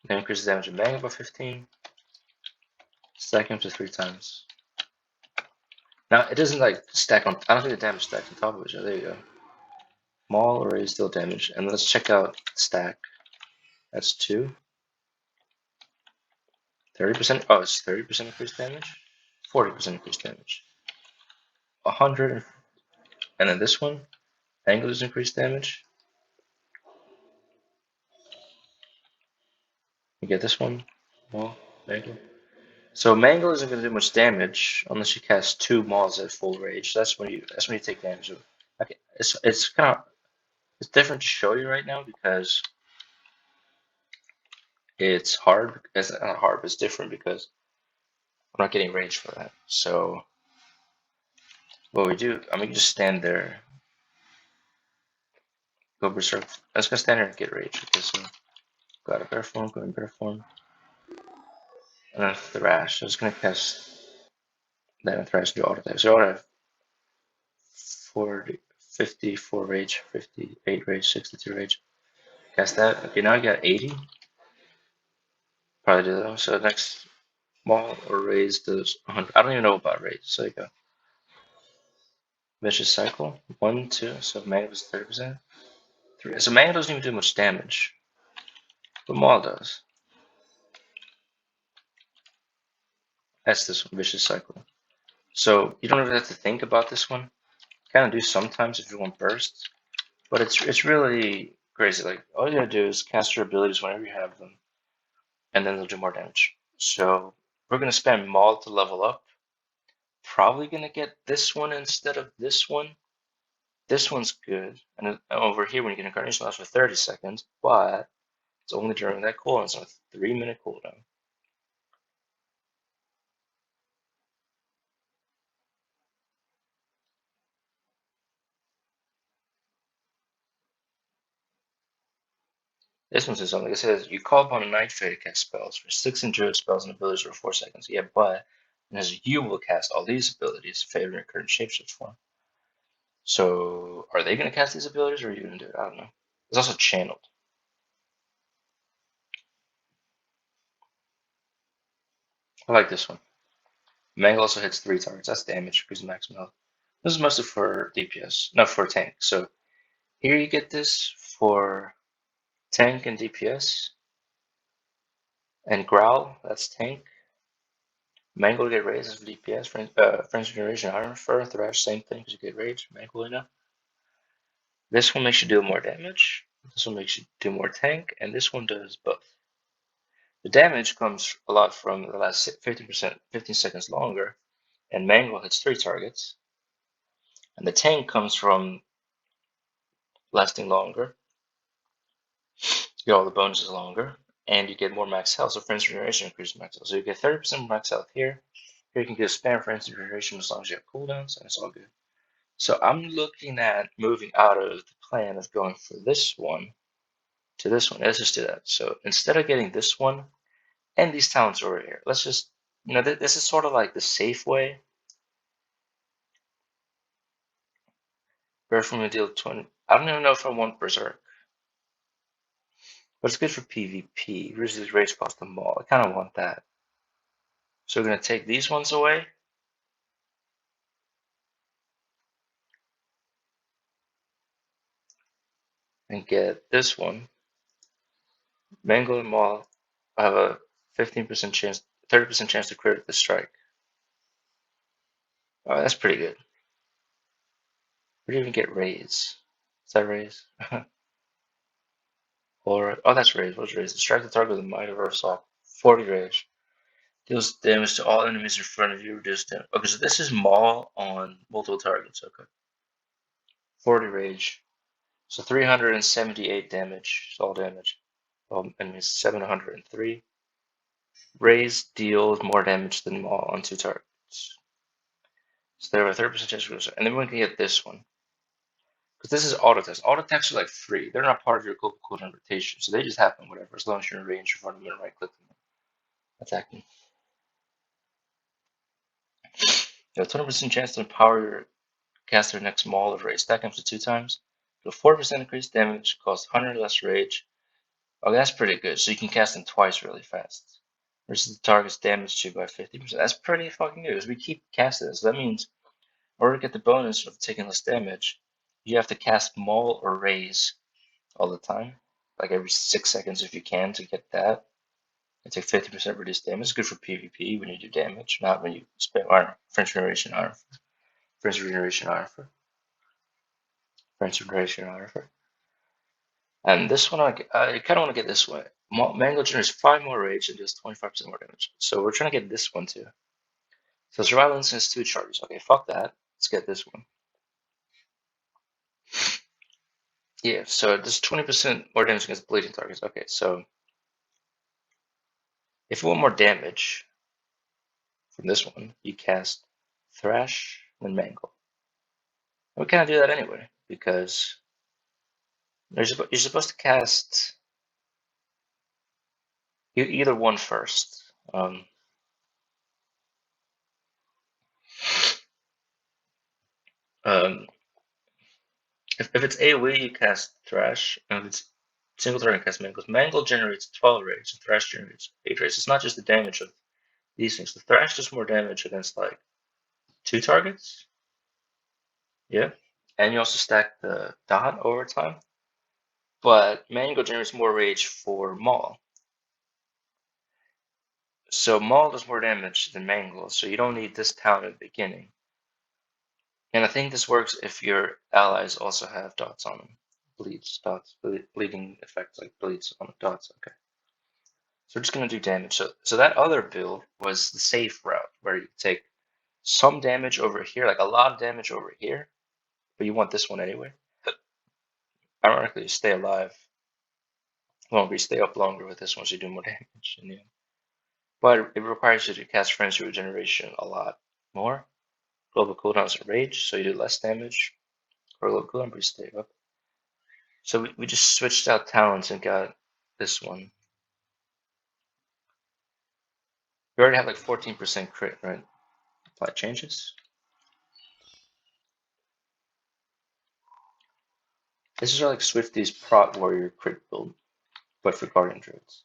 Then increases damage of Mango by 15, stacking up to 3 times. Now, it doesn't like stack on, I don't think the damage stacks on top of each other. There you go. Maul or Raise deal damage. And let's check out stack. That's 2. 30%. Oh, it's 30% increased damage. 40% increased damage. 100. And then this one, Mango does increased damage. You get this one. Maul, Mango. So Mango isn't going to do much damage unless you cast 2 Mauls at full rage. That's when you take damage. Okay, it's kind of it's different to show you right now because it's hard. It's not hard, but it's different because I'm not getting range for that. So what we do, I'm gonna just stand there, go berserk. I'm just gonna stand there and get rage because got a bear form, going bear form, and then thrash. I'm just gonna cast that and thrash and do auto attack. So I have 40, 54 rage, 58 rage, 62 rage. Cast that. Okay, now I got 80. Probably do that. So next Maul or Raise does 100. I don't even know about Raise. So you go. Vicious Cycle. 1, 2. So Mango is 30%. 3. So Mango doesn't even do much damage. But Maul does. That's this one, Vicious Cycle. So you don't even have to think about this one. Kind of do sometimes if you want burst. But it's really crazy. Like all you gotta do is cast your abilities whenever you have them. And then they'll do more damage. So we're gonna spend Maul to level up. Probably gonna get this one instead of this one. This one's good. And over here when you get Incarnation lasts for 30 seconds, but it's only during that cooldown. It's on a 3-minute cooldown. This one says something. It says you call upon a Night Fae to cast spells for 6 Druid spells and abilities for 4 seconds. Yeah, but and as you will cast all these abilities favoring your current shapeshift form. So are they going to cast these abilities or are you going to do it? I don't know. It's also channeled. I like this one. Mangle also hits 3 targets. That's damage because maximum health. This is mostly for DPS, not for tank. So here you get this for tank and DPS. And Growl, that's tank. Mangle get raises for DPS. Friends Generation Iron Fur, Thrash, same thing because you get rage. Mangle enough. This one makes you do more damage. This one makes you do more tank, and this one does both. The damage comes a lot from the last 15%, 15 seconds longer, and Mangle hits 3 targets. And the tank comes from lasting longer. You get all the bonuses longer, and you get more max health. So Friends Regeneration increases max health. So you get 30% max health here. Here you can get spam Friends Regeneration as long as you have cooldowns, and it's all good. So I'm looking at moving out of the plan of going for this one to this one. Let's just do that. So instead of getting this one and these talents over here, let's just, this is sort of like the safe way. Bear from a deal 20. I don't even know if I want Berserk. But it's good for PvP. Reduces rage cost of Maul. I kind of want that. So we're going to take these ones away. And get this one. Mangle and Maul have a 15% chance, 30% chance to crit the strike. Oh, that's pretty good. We didn't even get raise. Is that raise? Or oh, that's raise. What's raise? Distract the target with the might of our assault. 40 rage. Deals damage to all enemies in front of you. Reduce damage. Okay, so this is maul on multiple targets. Okay. 40 rage. So 378 damage. It's all damage. Enemies 703. Raise deals more damage than maul on 2 targets. So there are 30% chance of and then we can get this one. Because this is auto attacks. Auto attacks are like free. They're not part of your global cooldown rotation. So they just happen whatever, as long as you're in range in front of them and right click them. Attack them. You have a 20% chance to empower your caster next maul of rage. Stack comes to 2 times. You have 4% increased damage, costs 100 less rage. Oh, that's pretty good. So you can cast them twice really fast. Versus the target's damage to by 50%. That's pretty fucking good. Because we keep casting this. So that means in order to get the bonus of taking less damage, you have to cast maul or raise all the time. Like every 6 seconds if you can to get that. And take 50% reduced damage. It's good for PvP when you do damage, not when you spend iron. French Generation Iron. French Generation Iron. French Generation Iron. And this one, I kind of want to get this one. Mango generates 5 more rage and does 25% more damage. So we're trying to get this one too. So survival instance 2 charges. Okay, fuck that. Let's get this one. Yeah, so it does 20% more damage against bleeding targets. Okay, so if you want more damage from this one, you cast Thrash and Mangle. We kind of do that anyway, because you're supposed to cast either one first. If it's AoE, you cast Thrash, and if it's single target, cast Mangle. Mangle generates 12 rage, and Thrash generates 8 rage. It's not just the damage of these things. The Thrash does more damage against like 2 targets. Yeah. And you also stack the dot over time. But Mangle generates more rage for Maul. So Maul does more damage than Mangle, so you don't need this talent at the beginning. And I think this works if your allies also have dots on them. Bleeds, dots, bleeding effects like bleeds on the dots. Okay. So we're just going to do damage. So that other build was the safe route, where you take some damage over here, like a lot of damage over here, but you want this one anyway. Ironically, you stay alive longer, you stay up longer with this one, so you do more damage in the end. But it requires you to cast Frenzy Regeneration a lot more. Global cooldowns are Rage, so you do less damage. Or global cooldown, but you stay up. So we just switched out talents and got this one. We already have like 14% crit, right? Apply changes. This is like Swifty's Prot Warrior crit build, but for Guardian Druids.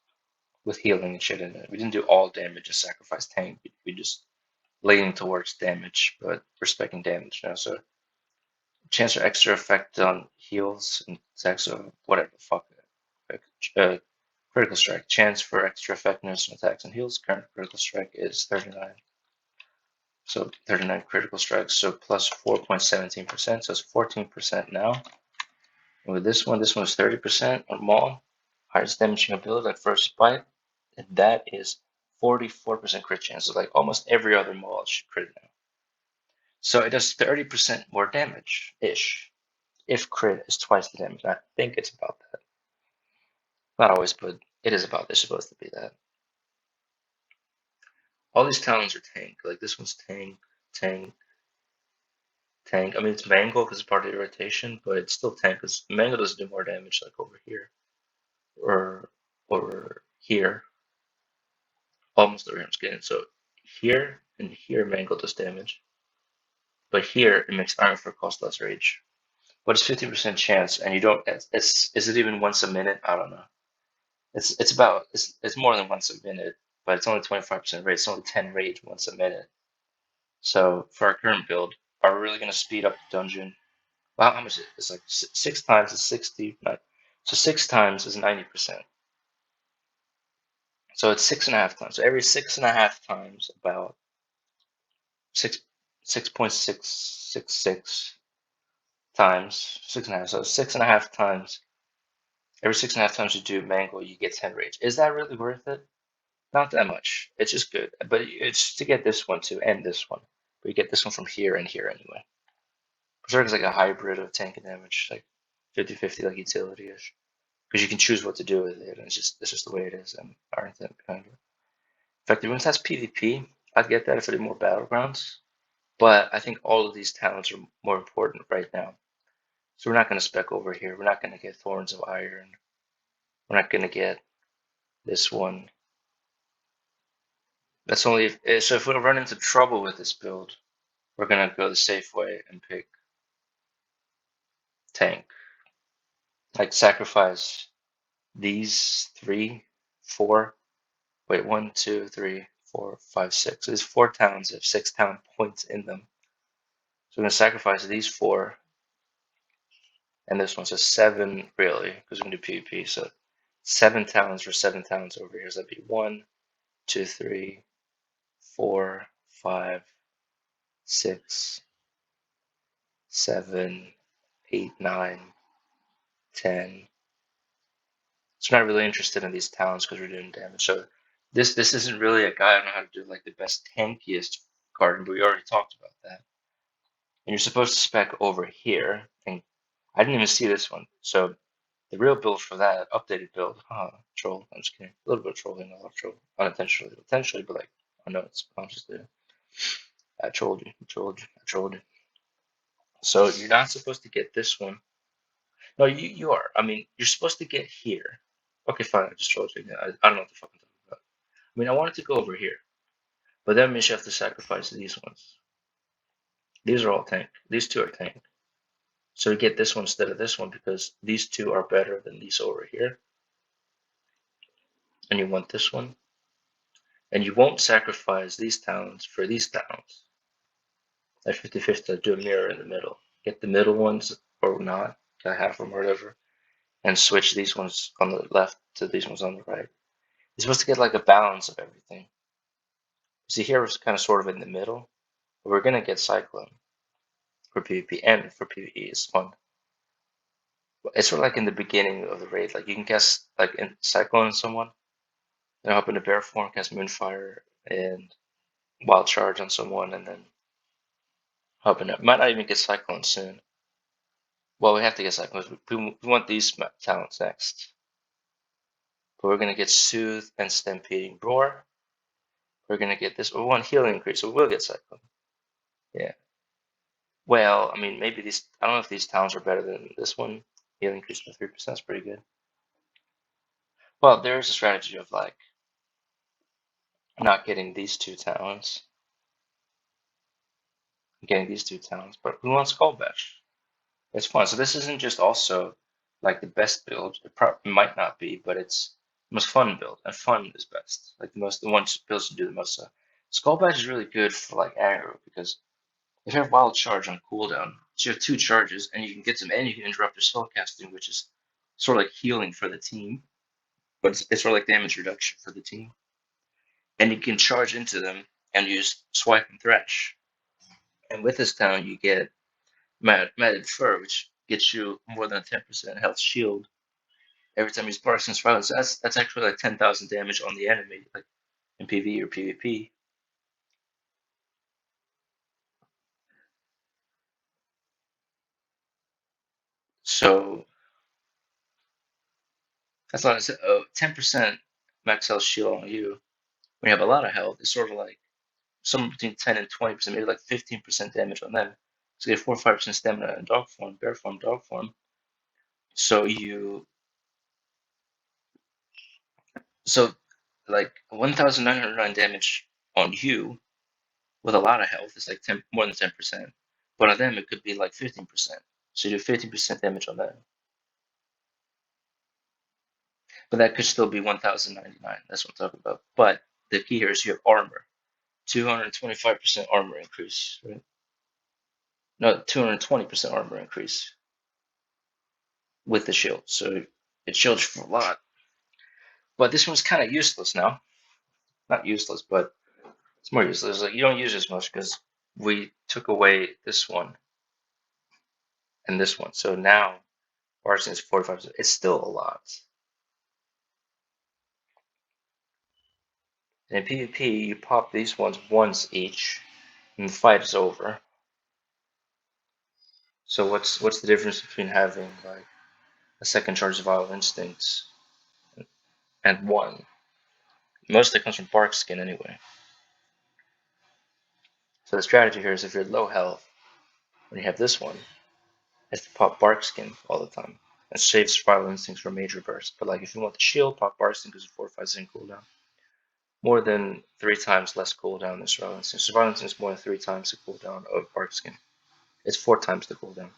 With healing and shit in it. We didn't do all damage and sacrifice tank. We just leaning towards damage, but respecting damage now. So chance for extra effect on heals and attacks, so whatever, fuck it. Critical strike. Chance for extra effectiveness on attacks and heals. Current critical strike is 39. So 39 critical strikes, so plus 4.17%, so it's 14% now. And with this one is 30% on Maul. Highest damaging ability, like first bite, and that is 44% crit chance. So like almost every other Maul should crit now. So it does 30% more damage-ish if crit is twice the damage. I think it's about that. Not always, but it is about. It's supposed to be that. All these talents are tank. Like this one's tank, tank, tank. I mean, it's Mangle because it's part of the rotation, but it's still tank because Mangle doesn't do more damage like over here or here. Almost the ram's getting. So here and here, Mangle does damage, but here it makes Iron for cost less rage. But it's 50% chance, and you don't. Is it even once a minute? I don't know. It's more than once a minute, but it's only 25% rage. It's only 10 rage once a minute. So for our current build, are we really going to speed up the dungeon? Well, how much is it? It's like 6 times is 60. So 6 times is 90%. So it's 6.5 times. So every 6.5 times, about 6 6.666 times 6.5. So 6.5 times. Every 6.5 times you do mangle, you get 10 rage. Is that really worth it? Not that much. It's just good, but it's to get this one too and this one. But you get this one from here and here anyway. Berserk like a hybrid of tank and damage, like 50-50, like utility-ish. Because you can choose what to do with it, and it's just the way it is, and our intent behind it. In fact, even if that's PvP, I'd get that if it did more battlegrounds. But I think all of these talents are more important right now. So we're not going to spec over here. We're not going to get Thorns of Iron. We're not going to get this one. That's only if, so if we run into trouble with this build, we're going to go the safe way and pick tank. Like sacrifice these 3, 4. Wait, 1, 2, 3, 4, 5, 6. So there's 4 towns that have 6 town points in them. So we're going to sacrifice these 4. And this one says 7, really, because we're going to do PvP. So 7 towns for 7 towns over here. So that'd be 1, 2, 3, 4, 5, 6, 7, 8, 9, 10. So we're not really interested in these towns because we're doing damage. So this isn't really a guide on how to do like the best tankiest garden, but we already talked about that. And you're supposed to spec over here, and I didn't even see this one. So the real build for that, updated build, troll, I'm just kidding. A little bit of trolling, a lot of troll, unintentionally, intentionally, but like, I know it's consciously. I trolled you, I trolled you, I trolled you. So you're not supposed to get this one. No, you are. I mean, you're supposed to get here. Okay, fine, I just trolled you again. I don't know what the fuck I'm talking about. I mean, I wanted to go over here, but that means you have to sacrifice these ones. These are all tank. These 2 are tank. So you get this one instead of this one because these 2 are better than these over here. And you want this one. And you won't sacrifice these towns for these towns. Like 50-50, do a mirror in the middle. Get the middle ones or not, get half them or whatever, and switch these ones on the left to these ones on the right. You're supposed to get like a balance of everything. See, here it's kind of sort of in the middle. But we're going to get Cyclone for PvP and for PvE. It's fun. It's sort of like in the beginning of the raid. Like you can cast like in Cyclone someone, then hop into bear form, cast Moonfire and Wild Charge on someone, and then hop in. Might not even get Cyclone soon. Well, we have to get Cyclones. We want these talents next. But we're going to get Soothe and Stampeding Roar. We're going to get this. We want Healing Increase, so we'll get Cyclone. Yeah. Well, I mean, maybe these. I don't know if these towns are better than this one. Healing Increase by 3% is pretty good. Well, there is a strategy of like not getting these 2 towns. Getting these 2 towns, but we want Skull Bash. It's fun. So this isn't just also like the best build. It probably might not be, but it's the most fun build, and fun is best. Like the ones builds to do the most. Skull Bash is really good for like aggro because if you have Wild Charge on cooldown, so you have 2 charges, and you can get them, and you can interrupt their spell casting, which is sort of like healing for the team, but it's sort of like damage reduction for the team. And you can charge into them and use Swipe and Thresh. And with this town, you get Matted Fur, which gets you more than a 10% health shield every time you spark since violence. So that's actually like 10,000 damage on the enemy, like in PvE or PvP. So that's not 10% max health shield on you. When you have a lot of health, it's sort of like somewhere between 10 and 20%, maybe like 15% damage on them. So you get 4 or 5% stamina in dog form, bear form, dog form. So like 1,909 damage on you with a lot of health is like 10, more than 10%. But on them, it could be like 15%. So you do 15% damage on them. But that could still be 1,099. That's what I'm talking about. But the key here is you have armor. 225% armor increase, right? No, 220% armor increase with the shield. So it shields for a lot. But this one's kind of useless now. Not useless, but it's more useless. Like you don't use it as much because we took away this one and this one. So now Barkskin is 45%. It's still a lot. And in PvP, you pop these ones once each, and the fight is over. So what's the difference between having like a second charge of Vital Instincts and one? Most of it comes from Barkskin anyway. So the strategy here is if you're low health, when you have this one, is to pop Barkskin all the time. And save Survival Instincts for major burst. But like if you want the shield, pop Barkskin because it's 4-5 cooldown. More than 3 times less cooldown than Survival Instinct. Survival Instinct is more than 3 times the cooldown of Barkskin. It's 4 times the cooldown.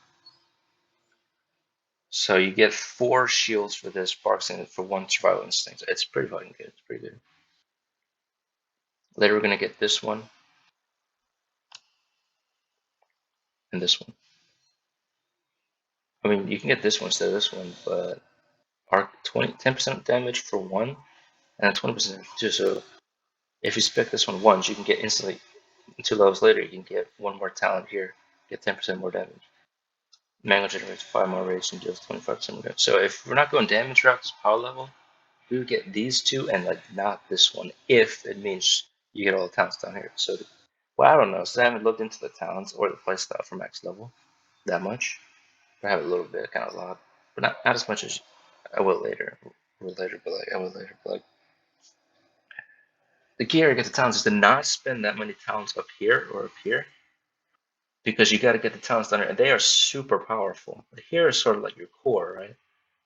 So you get 4 shields for this Barkskin for 1 Survival Instinct. It's pretty fucking good. It's pretty good. Later we're gonna get this one and this one. I mean, you can get this one instead of this one, but arc 10% damage for one and 20% damage for two. So if you spec this one once, you can get instantly 2 levels later. You can get one more talent here, get 10% more damage. Mango generates 5 more rage and deals 25% more damage. So if we're not going damage route this power level, we would get these two and like not this one if it means you get all the talents down here. So, well, I don't know. So I haven't looked into the talents or the playstyle for max level that much. I have a little bit, kind of a lot, but not as much as I will later. I will later, but like the key area to get the talents is to not spend that many talents up here or up here, because you got to get the talents down here, and they are super powerful. But here is sort of like your core, right?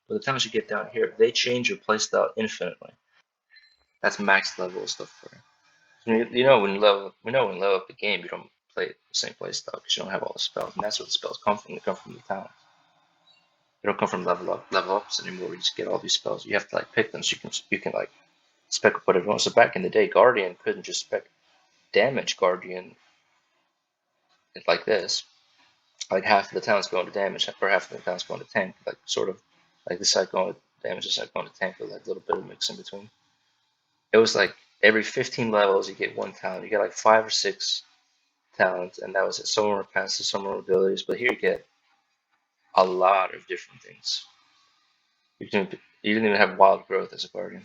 But the talents you get down here, they change your playstyle infinitely. That's max level stuff for you. You know when you level up the game, you don't play the same playstyle because you don't have all the spells, and that's where the spells come from. They come from the talents. They don't come from level ups anymore. You just get all these spells. You have to like pick them so you can like spec whatever you want. So back in the day, Guardian couldn't just spec damage Guardian like this. Like half of the talents going to damage, or half of the talents going to tank. Like sort of like this side going to damage, this side going to tank, with like a little bit of mix in between. It was like every 15 levels you get one talent. You get like 5 or 6 talents, and that was it. Some were passes, some were abilities, but here you get a lot of different things. You didn't even have wild growth as a guardian.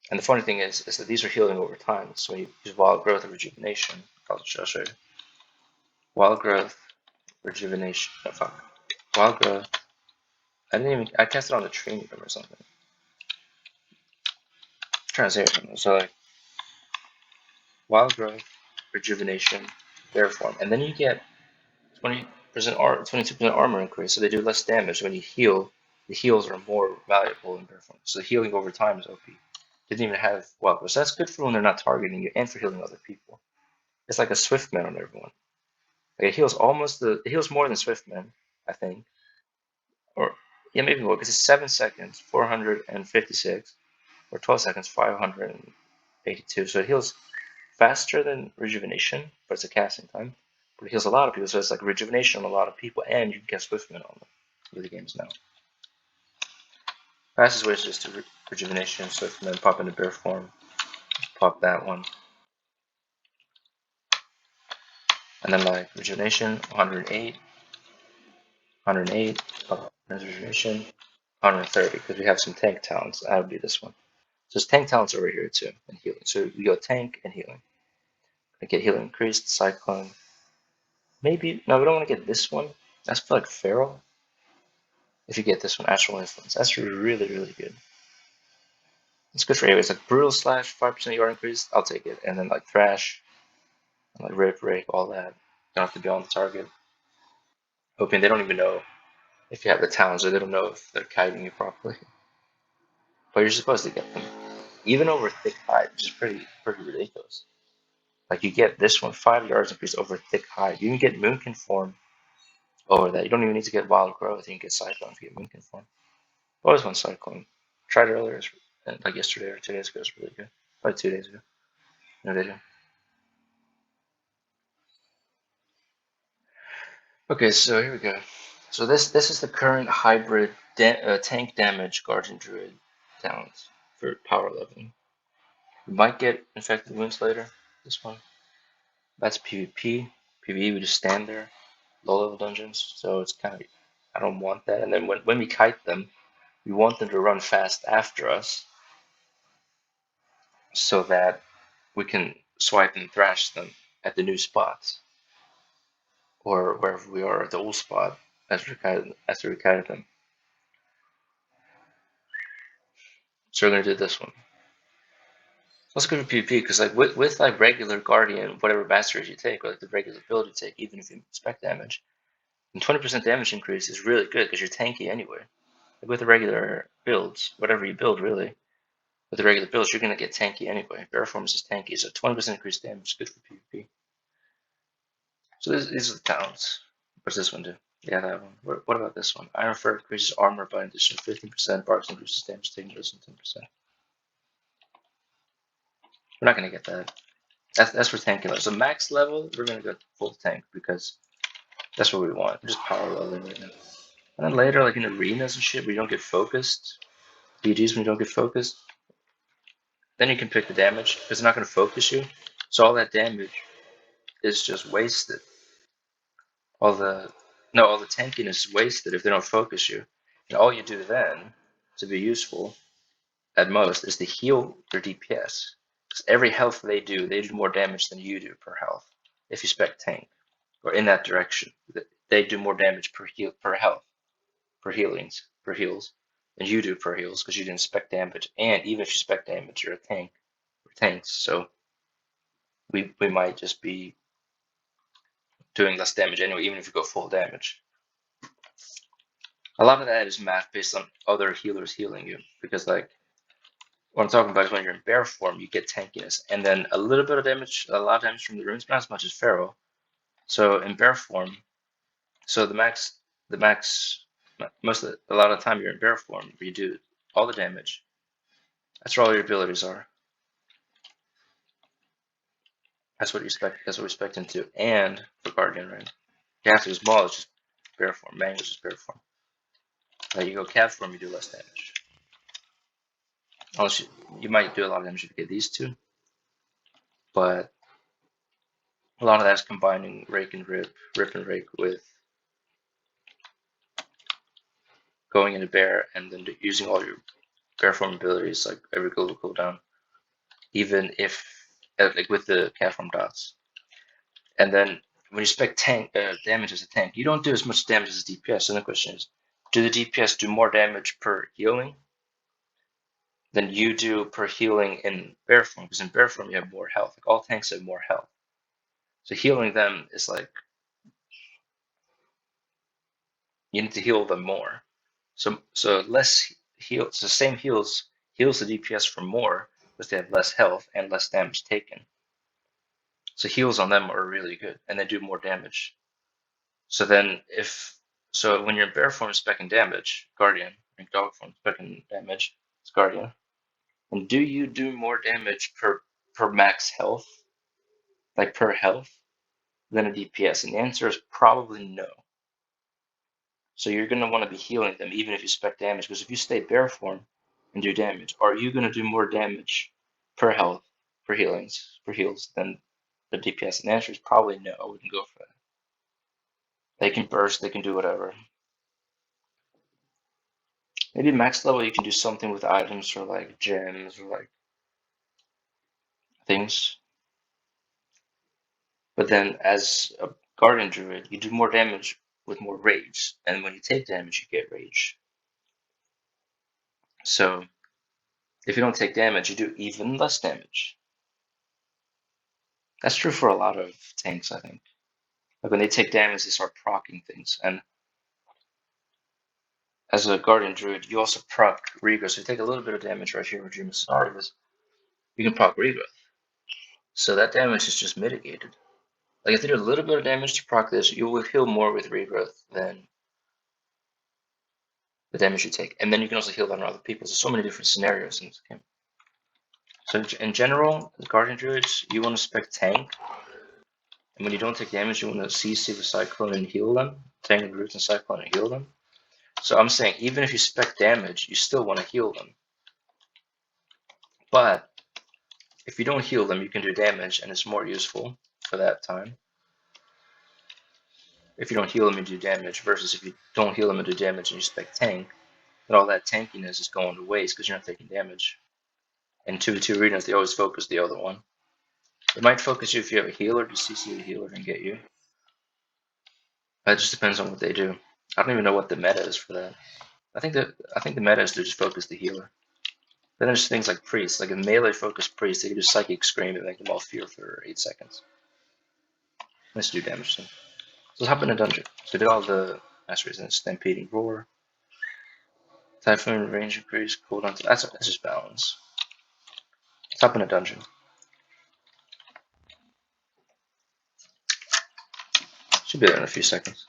And the funny thing is that these are healing over time. So when you use wild growth or rejuvenation, I'll show you. Wild growth, rejuvenation. Oh, fuck. Wild growth. I cast it on the training room or something. I'm trying to say it. So like wild growth, rejuvenation, bear form, and then you get 22% armor increase. So they do less damage when you heal. The heals are more valuable in bear form. So the healing over time is OP. Didn't even have wild growth. So that's good for when they're not targeting you and for healing other people. It's like a Swiftman on everyone. Like it heals it heals more than Swiftman, I think. Or yeah, maybe more because it's 7 seconds, 456, or 12 seconds, 582. So it heals faster than rejuvenation, but it's a casting time. But it heals a lot of people, so it's like rejuvenation on a lot of people, and you can get Swiftman on the games now. Fastest way is just to rejuvenation, Swiftman, pop into bear form, pop that one. And then like rejuvenation, 108, 108, rejuvenation, 130, because we have some tank talents. That would be this one. So there's tank talents over here too, and healing. So we go tank and healing. I get healing increased, cyclone. Maybe, no, we don't want to get this one. That's for like feral. If you get this one, Astral Influence. That's really, really good. It's good for anyways. Like Brutal Slash, 5% yard increase, I'll take it. And then like Thrash, and like Rip, Rake, all that. Don't have to be on the target. Hoping they don't even know if you have the talents, or they don't know if they're kiting you properly. But you're supposed to get them. Even over thick hide, which is pretty ridiculous. Like you get this one, 5 yards increase over thick hide. You can get Moonkin form over that. You don't even need to get wild growth. You can get Cyclone if you get Moonkin form. Always want Cyclone. Tried it earlier, like yesterday or 2 days ago. It's really good. Probably 2 days ago. No video. Okay, so here we go. So this is the current hybrid tank damage Guardian Druid talent for power leveling. We might get infected wounds later. This one. That's PvP. PvE, we just stand there. Low level dungeons. So it's kind of, I don't want that. And then when we kite them, we want them to run fast after us so that we can swipe and thrash them at the new spots or wherever we are at the old spot after we kited them. So we're gonna do this one. Let's go to PvP because like with like regular Guardian, whatever masteries you take, or like the regular build you take, even if you spec damage, and 20% damage increase is really good because you're tanky anyway. Like with the regular builds, whatever you build really, with the regular builds, you're gonna get tanky anyway. Bear forms is tanky, so 20% increased damage is good for PvP. So these are the talents. What's this one do? Yeah, that one. What about this one? Iron Fur increases armor by an additional 15%. Barks increases damage taken less than 10%. We're not gonna get that. That's for tanking. So max level, we're gonna go full tank because that's what we want. We're just power leveling right now. And then later, like in arenas and shit, where you don't get focused, BGs when you don't get focused, then you can pick the damage because it's not gonna focus you. So all that damage is just wasted. All the tankiness is wasted if they don't focus you. And all you do then to be useful at most is to heal your DPS. Because every health they do more damage than you do per health. If you spec tank or in that direction, they do more damage per health, per heals, than you do per heals because you didn't spec damage. And even if you spec damage, you're a tank. We're tanks, so we might just be doing less damage anyway, even if you go full damage. A lot of that is math based on other healers healing you, because like what I'm talking about is when you're in bear form, you get tankiness, and then a little bit of damage, a lot of damage from the runes, but not as much as feral. So in bear form, so the max, a lot of the time you're in bear form, where you do all the damage. That's where all your abilities are. That's what you expect. That's what we expect into, and for guardian, right? You have to use maul, it's just bear form. Mango is just bear form. Like you go cat form, you do less damage. Unless you might do a lot of damage if you get these two, but a lot of that is combining rake and rip and rake with going into bear and then using all your bear form abilities like every global cooldown, even if like with the cat form dots. And then when you spec tank damage as a tank, you don't do as much damage as DPS. So the question is, do the DPS do more damage per healing than you do per healing in bear form? Because in bear form you have more health. Like all tanks have more health. So healing them is like you need to heal them more. So less heal. So same heals the DPS for more because they have less health and less damage taken. So heals on them are really good and they do more damage. So then when you're in bear form specking damage, guardian, in dog form specking damage, it's guardian. And do you do more damage per max health, like per health, than a DPS? And the answer is probably no. So you're going to want to be healing them even if you spec damage, because if you stay bear form and do damage, are you going to do more damage per health, per heals than the DPS? And the answer is probably no. I wouldn't go for that. They can burst, they can do whatever. Maybe max level you can do something with items or like gems or like things. But then as a guardian druid, you do more damage with more rage. And when you take damage, you get rage. So if you don't take damage, you do even less damage. That's true for a lot of tanks, I think. Like when they take damage, they start proccing things. And as a guardian druid, you also proc regrowth. So you take a little bit of damage right here with Dream of Scenarios, you can proc regrowth. So that damage is just mitigated. Like if they do a little bit of damage to proc this, you will heal more with regrowth than the damage you take. And then you can also heal that on other people. There's so many different scenarios in this game. So in general, as guardian druids, you want to spec tank. And when you don't take damage, you want to CC with Cyclone and heal them. Tank the roots and Cyclone and heal them. So I'm saying even if you spec damage, you still want to heal them. But if you don't heal them, you can do damage and it's more useful. for that time. If you don't heal them and do damage, versus if you don't heal them and do damage and you spec tank, then all that tankiness is going to waste because you're not taking damage. And 2v2 arenas, they always focus the other one. It might focus you if you have a healer to CC the healer and get you. That just depends on what they do. I don't even know what the meta is for that. I think the meta is to just focus the healer. Then there's things like priests, like a melee focused priest, they can do psychic scream and make them all fear for 8 seconds. Let's do damage to them. So let's hop in a dungeon. So we did all the master resistance, stampeding roar, typhoon range increase, cooldown. That's just balance. Let's hop in a dungeon. Should be there in a few seconds.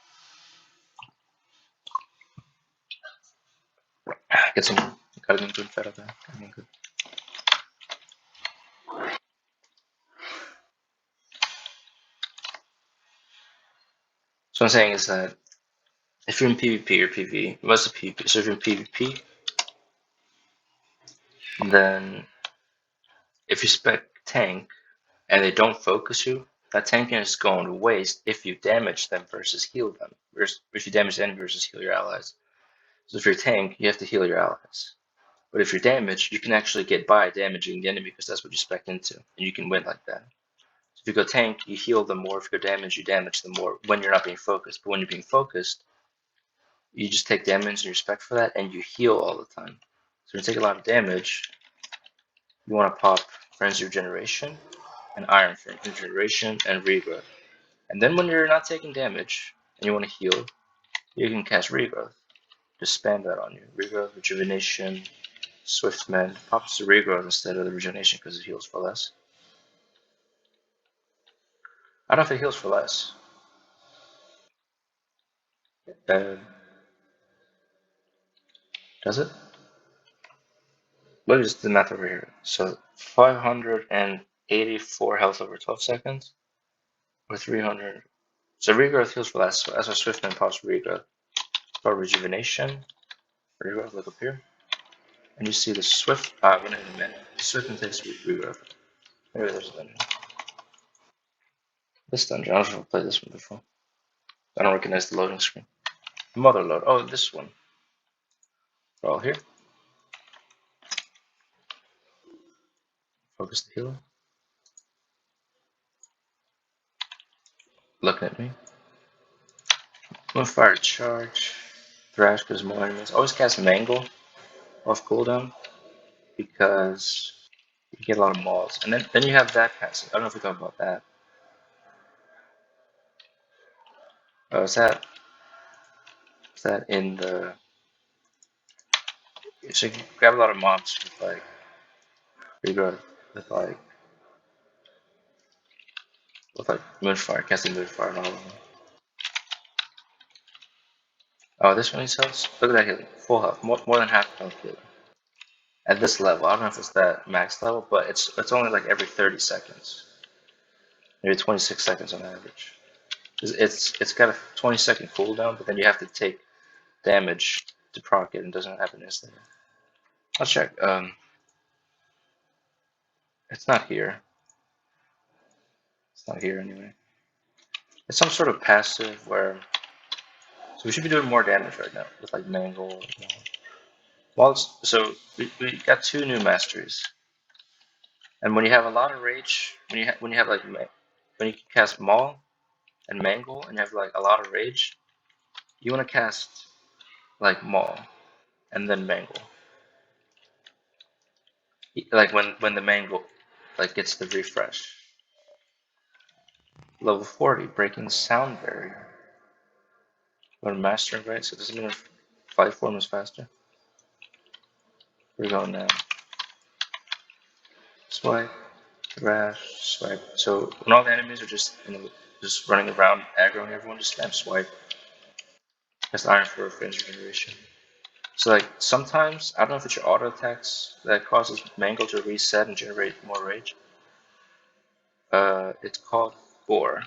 Get some, gotta get good fed up there. Gotta get good. So what I'm saying is that if you're in PvP or PvE, most of PvP, so if you're in PvP, then if you spec tank and they don't focus you, that tanking is going to waste if you damage them versus heal them. If you damage the enemy versus heal your allies. So if you're a tank, you have to heal your allies. But if you're damaged, you can actually get by damaging the enemy because that's what you spec into, and you can win like that. So if you go tank, you heal them more. If you go damage, you damage them more when you're not being focused. But when you're being focused, you just take damage and you spec for that, and you heal all the time. So when you take a lot of damage, you want to pop Frenzy Regeneration and Iron Regeneration and Regrowth. And then when you're not taking damage and you want to heal, you can cast Regrowth. Just spam that on you. Regrowth, Rejuvenation, Swiftman. Pops the Regrowth instead of the Rejuvenation because it heals for less. I don't know if it heals for less. Does it? What is the math over here? So 584 health over 12 seconds, or 300. So Regrowth heals for less. So as a Swiftman pops Regrowth. For Rejuvenation, Regrowth, look up here. And you see the Swift. I'm gonna in a minute. Swiftman takes Regrowth. Maybe there's a dungeon. This dungeon. I don't know if I've played this one before. I don't recognize the loading screen. Mother load. Oh, this one. We're all here. Focus the healer. Looking at me. Moonfire charge. Thrash because more enemies. Always cast Mangle off cooldown because you get a lot of mauls. And then you have that passive. I don't know if we talked about that. Is that in the. So you can grab a lot of mobs with like. Regrowth with like. Moonfire, casting Moonfire and all of them. Oh, this one needs health. Look at that healing. Full health. More than half health healing. At this level, I don't know if it's that max level, but it's only like every 30 seconds. Maybe 26 seconds on average. It's got a 20-second cooldown, but then you have to take damage to proc it, and it doesn't happen instantly. I'll check. It's not here. It's not here anyway. It's some sort of passive where. So we should be doing more damage right now with like Mangle. Well, so we got 2 new masteries, and when you have a lot of rage, when you have like when you can cast Maul and Mangle, and you have like a lot of rage, you want to cast like Maul and then Mangle. Like when the Mangle like gets the refresh. Level 40, breaking sound barrier. We're mastering, right? So does it mean if fight form is faster? We're going now. Swipe, thrash, swipe. So when all the enemies are just just running around aggroing everyone, just spam swipe. That's Iron for frenzy generation. So like sometimes I don't know if it's your auto attacks that causes Mangle to reset and generate more rage. It's called Gore.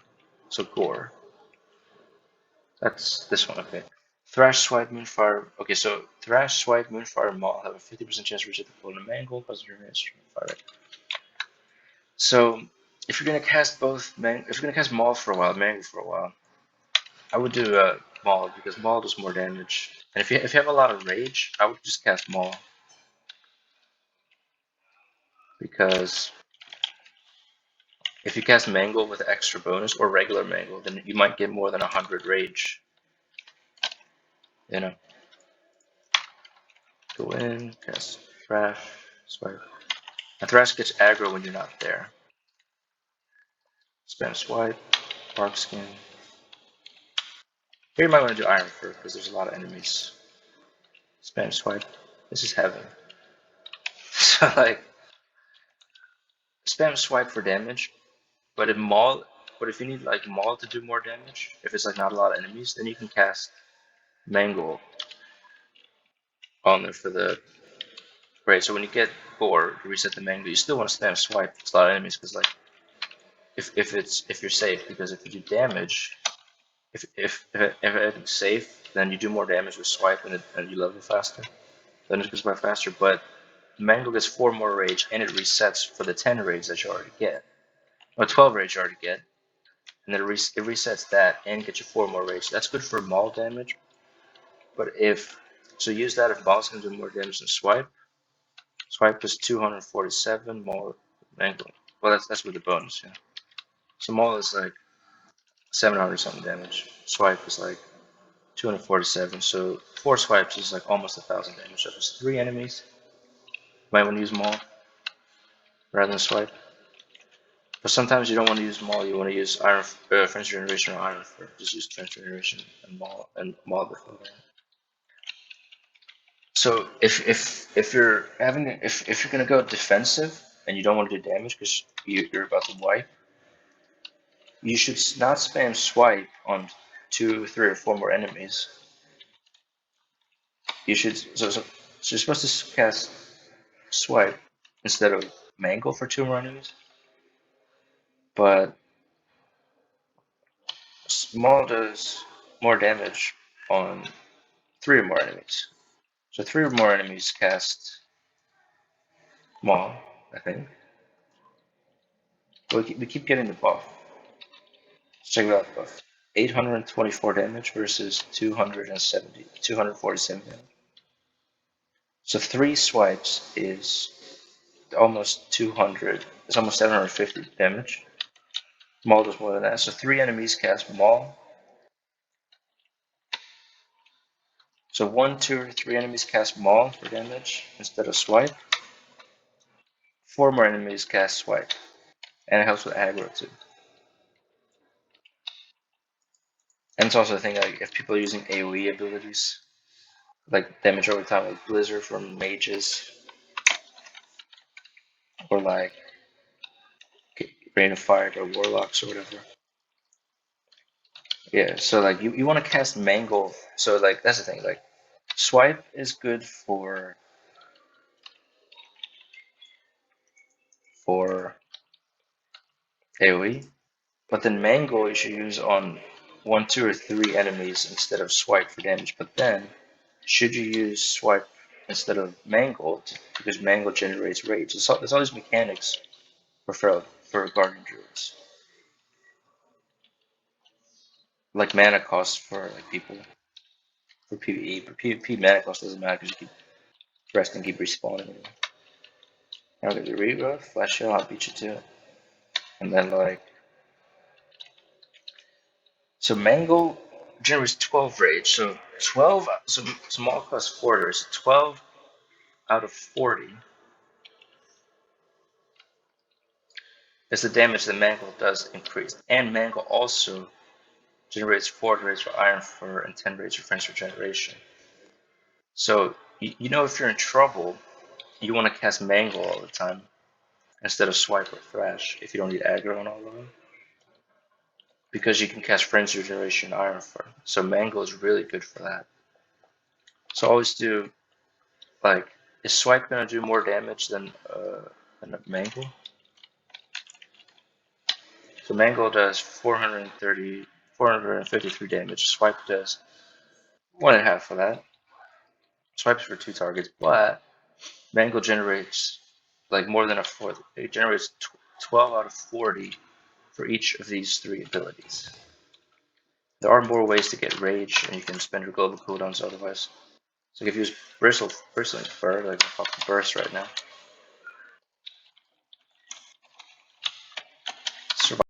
So Gore. That's this one, okay. Thrash, Swipe, Moonfire. Okay, so Thrash, Swipe, Moonfire, Maul have a 50% chance to reach the full Mangle because of your fire. So if you're gonna cast if you're gonna cast Maul for a while, Mango for a while, I would do Maul because Maul does more damage. And if you have a lot of rage, I would just cast Maul because if you cast Mangle with extra bonus or regular Mangle, then you might get more than 100 rage. You know, go in, cast Thrash, swipe. And Thrash gets aggro when you're not there. Spam swipe, Bark Skin. Here you might want to do Iron Fur because there's a lot of enemies. Spam swipe. This is heaven. So like, spam swipe for damage, but if you need like Maul to do more damage, if it's like not a lot of enemies, then you can cast Mangle on there for the right. So when you get bored, you reset the Mangle. You still want to spam swipe. It's a lot of enemies because like if you're safe, because if you do damage, if everything's safe, then you do more damage with swipe and you level faster. Then it goes by faster, but Mangle gets 4 more rage and it resets for the 10 rage that you already get. Or 12 rage you already get. And then it resets that and gets you 4 more rage. That's good for Maul damage. But so use that if Maul's gonna do more damage than Swipe. Swipe is 247, Maul Mangle. Well that's with the bonus, yeah. So Maul is like 700 something damage. Swipe is like 247. So 4 swipes is like almost 1,000 damage. So if it's 3 enemies, might want to use Maul rather than Swipe. But sometimes you don't want to use Maul, you want to use French Generation or Iron Fur. Just use French Generation and Maul before that. So if you're if you're gonna go defensive and you don't want to do damage because you're about to wipe, you should not spam swipe on 2, 3, or 4 more enemies. You should so you're supposed to cast swipe instead of Mangle for 2 more enemies, but Maul does more damage on 3 or more enemies. So 3 or more enemies cast Maul, I think. But we keep getting the buff. Let's check out the buff. 824 damage versus 247 damage. So 3 swipes is almost 200. It's almost 750 damage. Maul does more than that. So 3 enemies cast Maul. So 1, 2, or 3 enemies cast Maul for damage instead of swipe. 4 more enemies cast swipe. And it helps with aggro too. And it's also a thing like if people are using AoE abilities, like damage over time, like Blizzard from mages, or like Rain of Fire or Warlocks or whatever. Yeah, so like you want to cast Mangle. So like that's the thing. Like Swipe is good for AoE, but then Mangle you should use on 1, 2, or 3 enemies instead of Swipe for damage. But then should you use Swipe instead of Mangle because Mangle generates rage? There's all these mechanics for Guardian Druids. Like mana cost for like people for PVE. For PvP, mana cost doesn't matter because you keep resting, keep respawning. Now there's a regrowth, flash shell, I'll beat you to it. And then like so Mangle generates 12 rage. So 12 so small cost 4, so 12 out of 40 is the damage that Mangle does increase. And Mangle also generates 4 rage for Iron Fur and 10 rage for French Regeneration. So you know if you're in trouble, you want to cast Mangle all the time instead of Swipe or Thrash if you don't need aggro on all of them. Because you can cast Frenzy Regeneration Iron Fur. So Mangle is really good for that. So always do, like, is Swipe going to do more damage than a Mangle? So Mangle does 453 damage. Swipe does 1.5 of that. Swipes for 2 targets, but Mangle generates like more than a fourth. It generates 12 out of 40 for each of these 3 abilities. There are more ways to get rage, and you can spend your global cooldowns otherwise. So if you use bristling fur, like I'll pop the burst right now.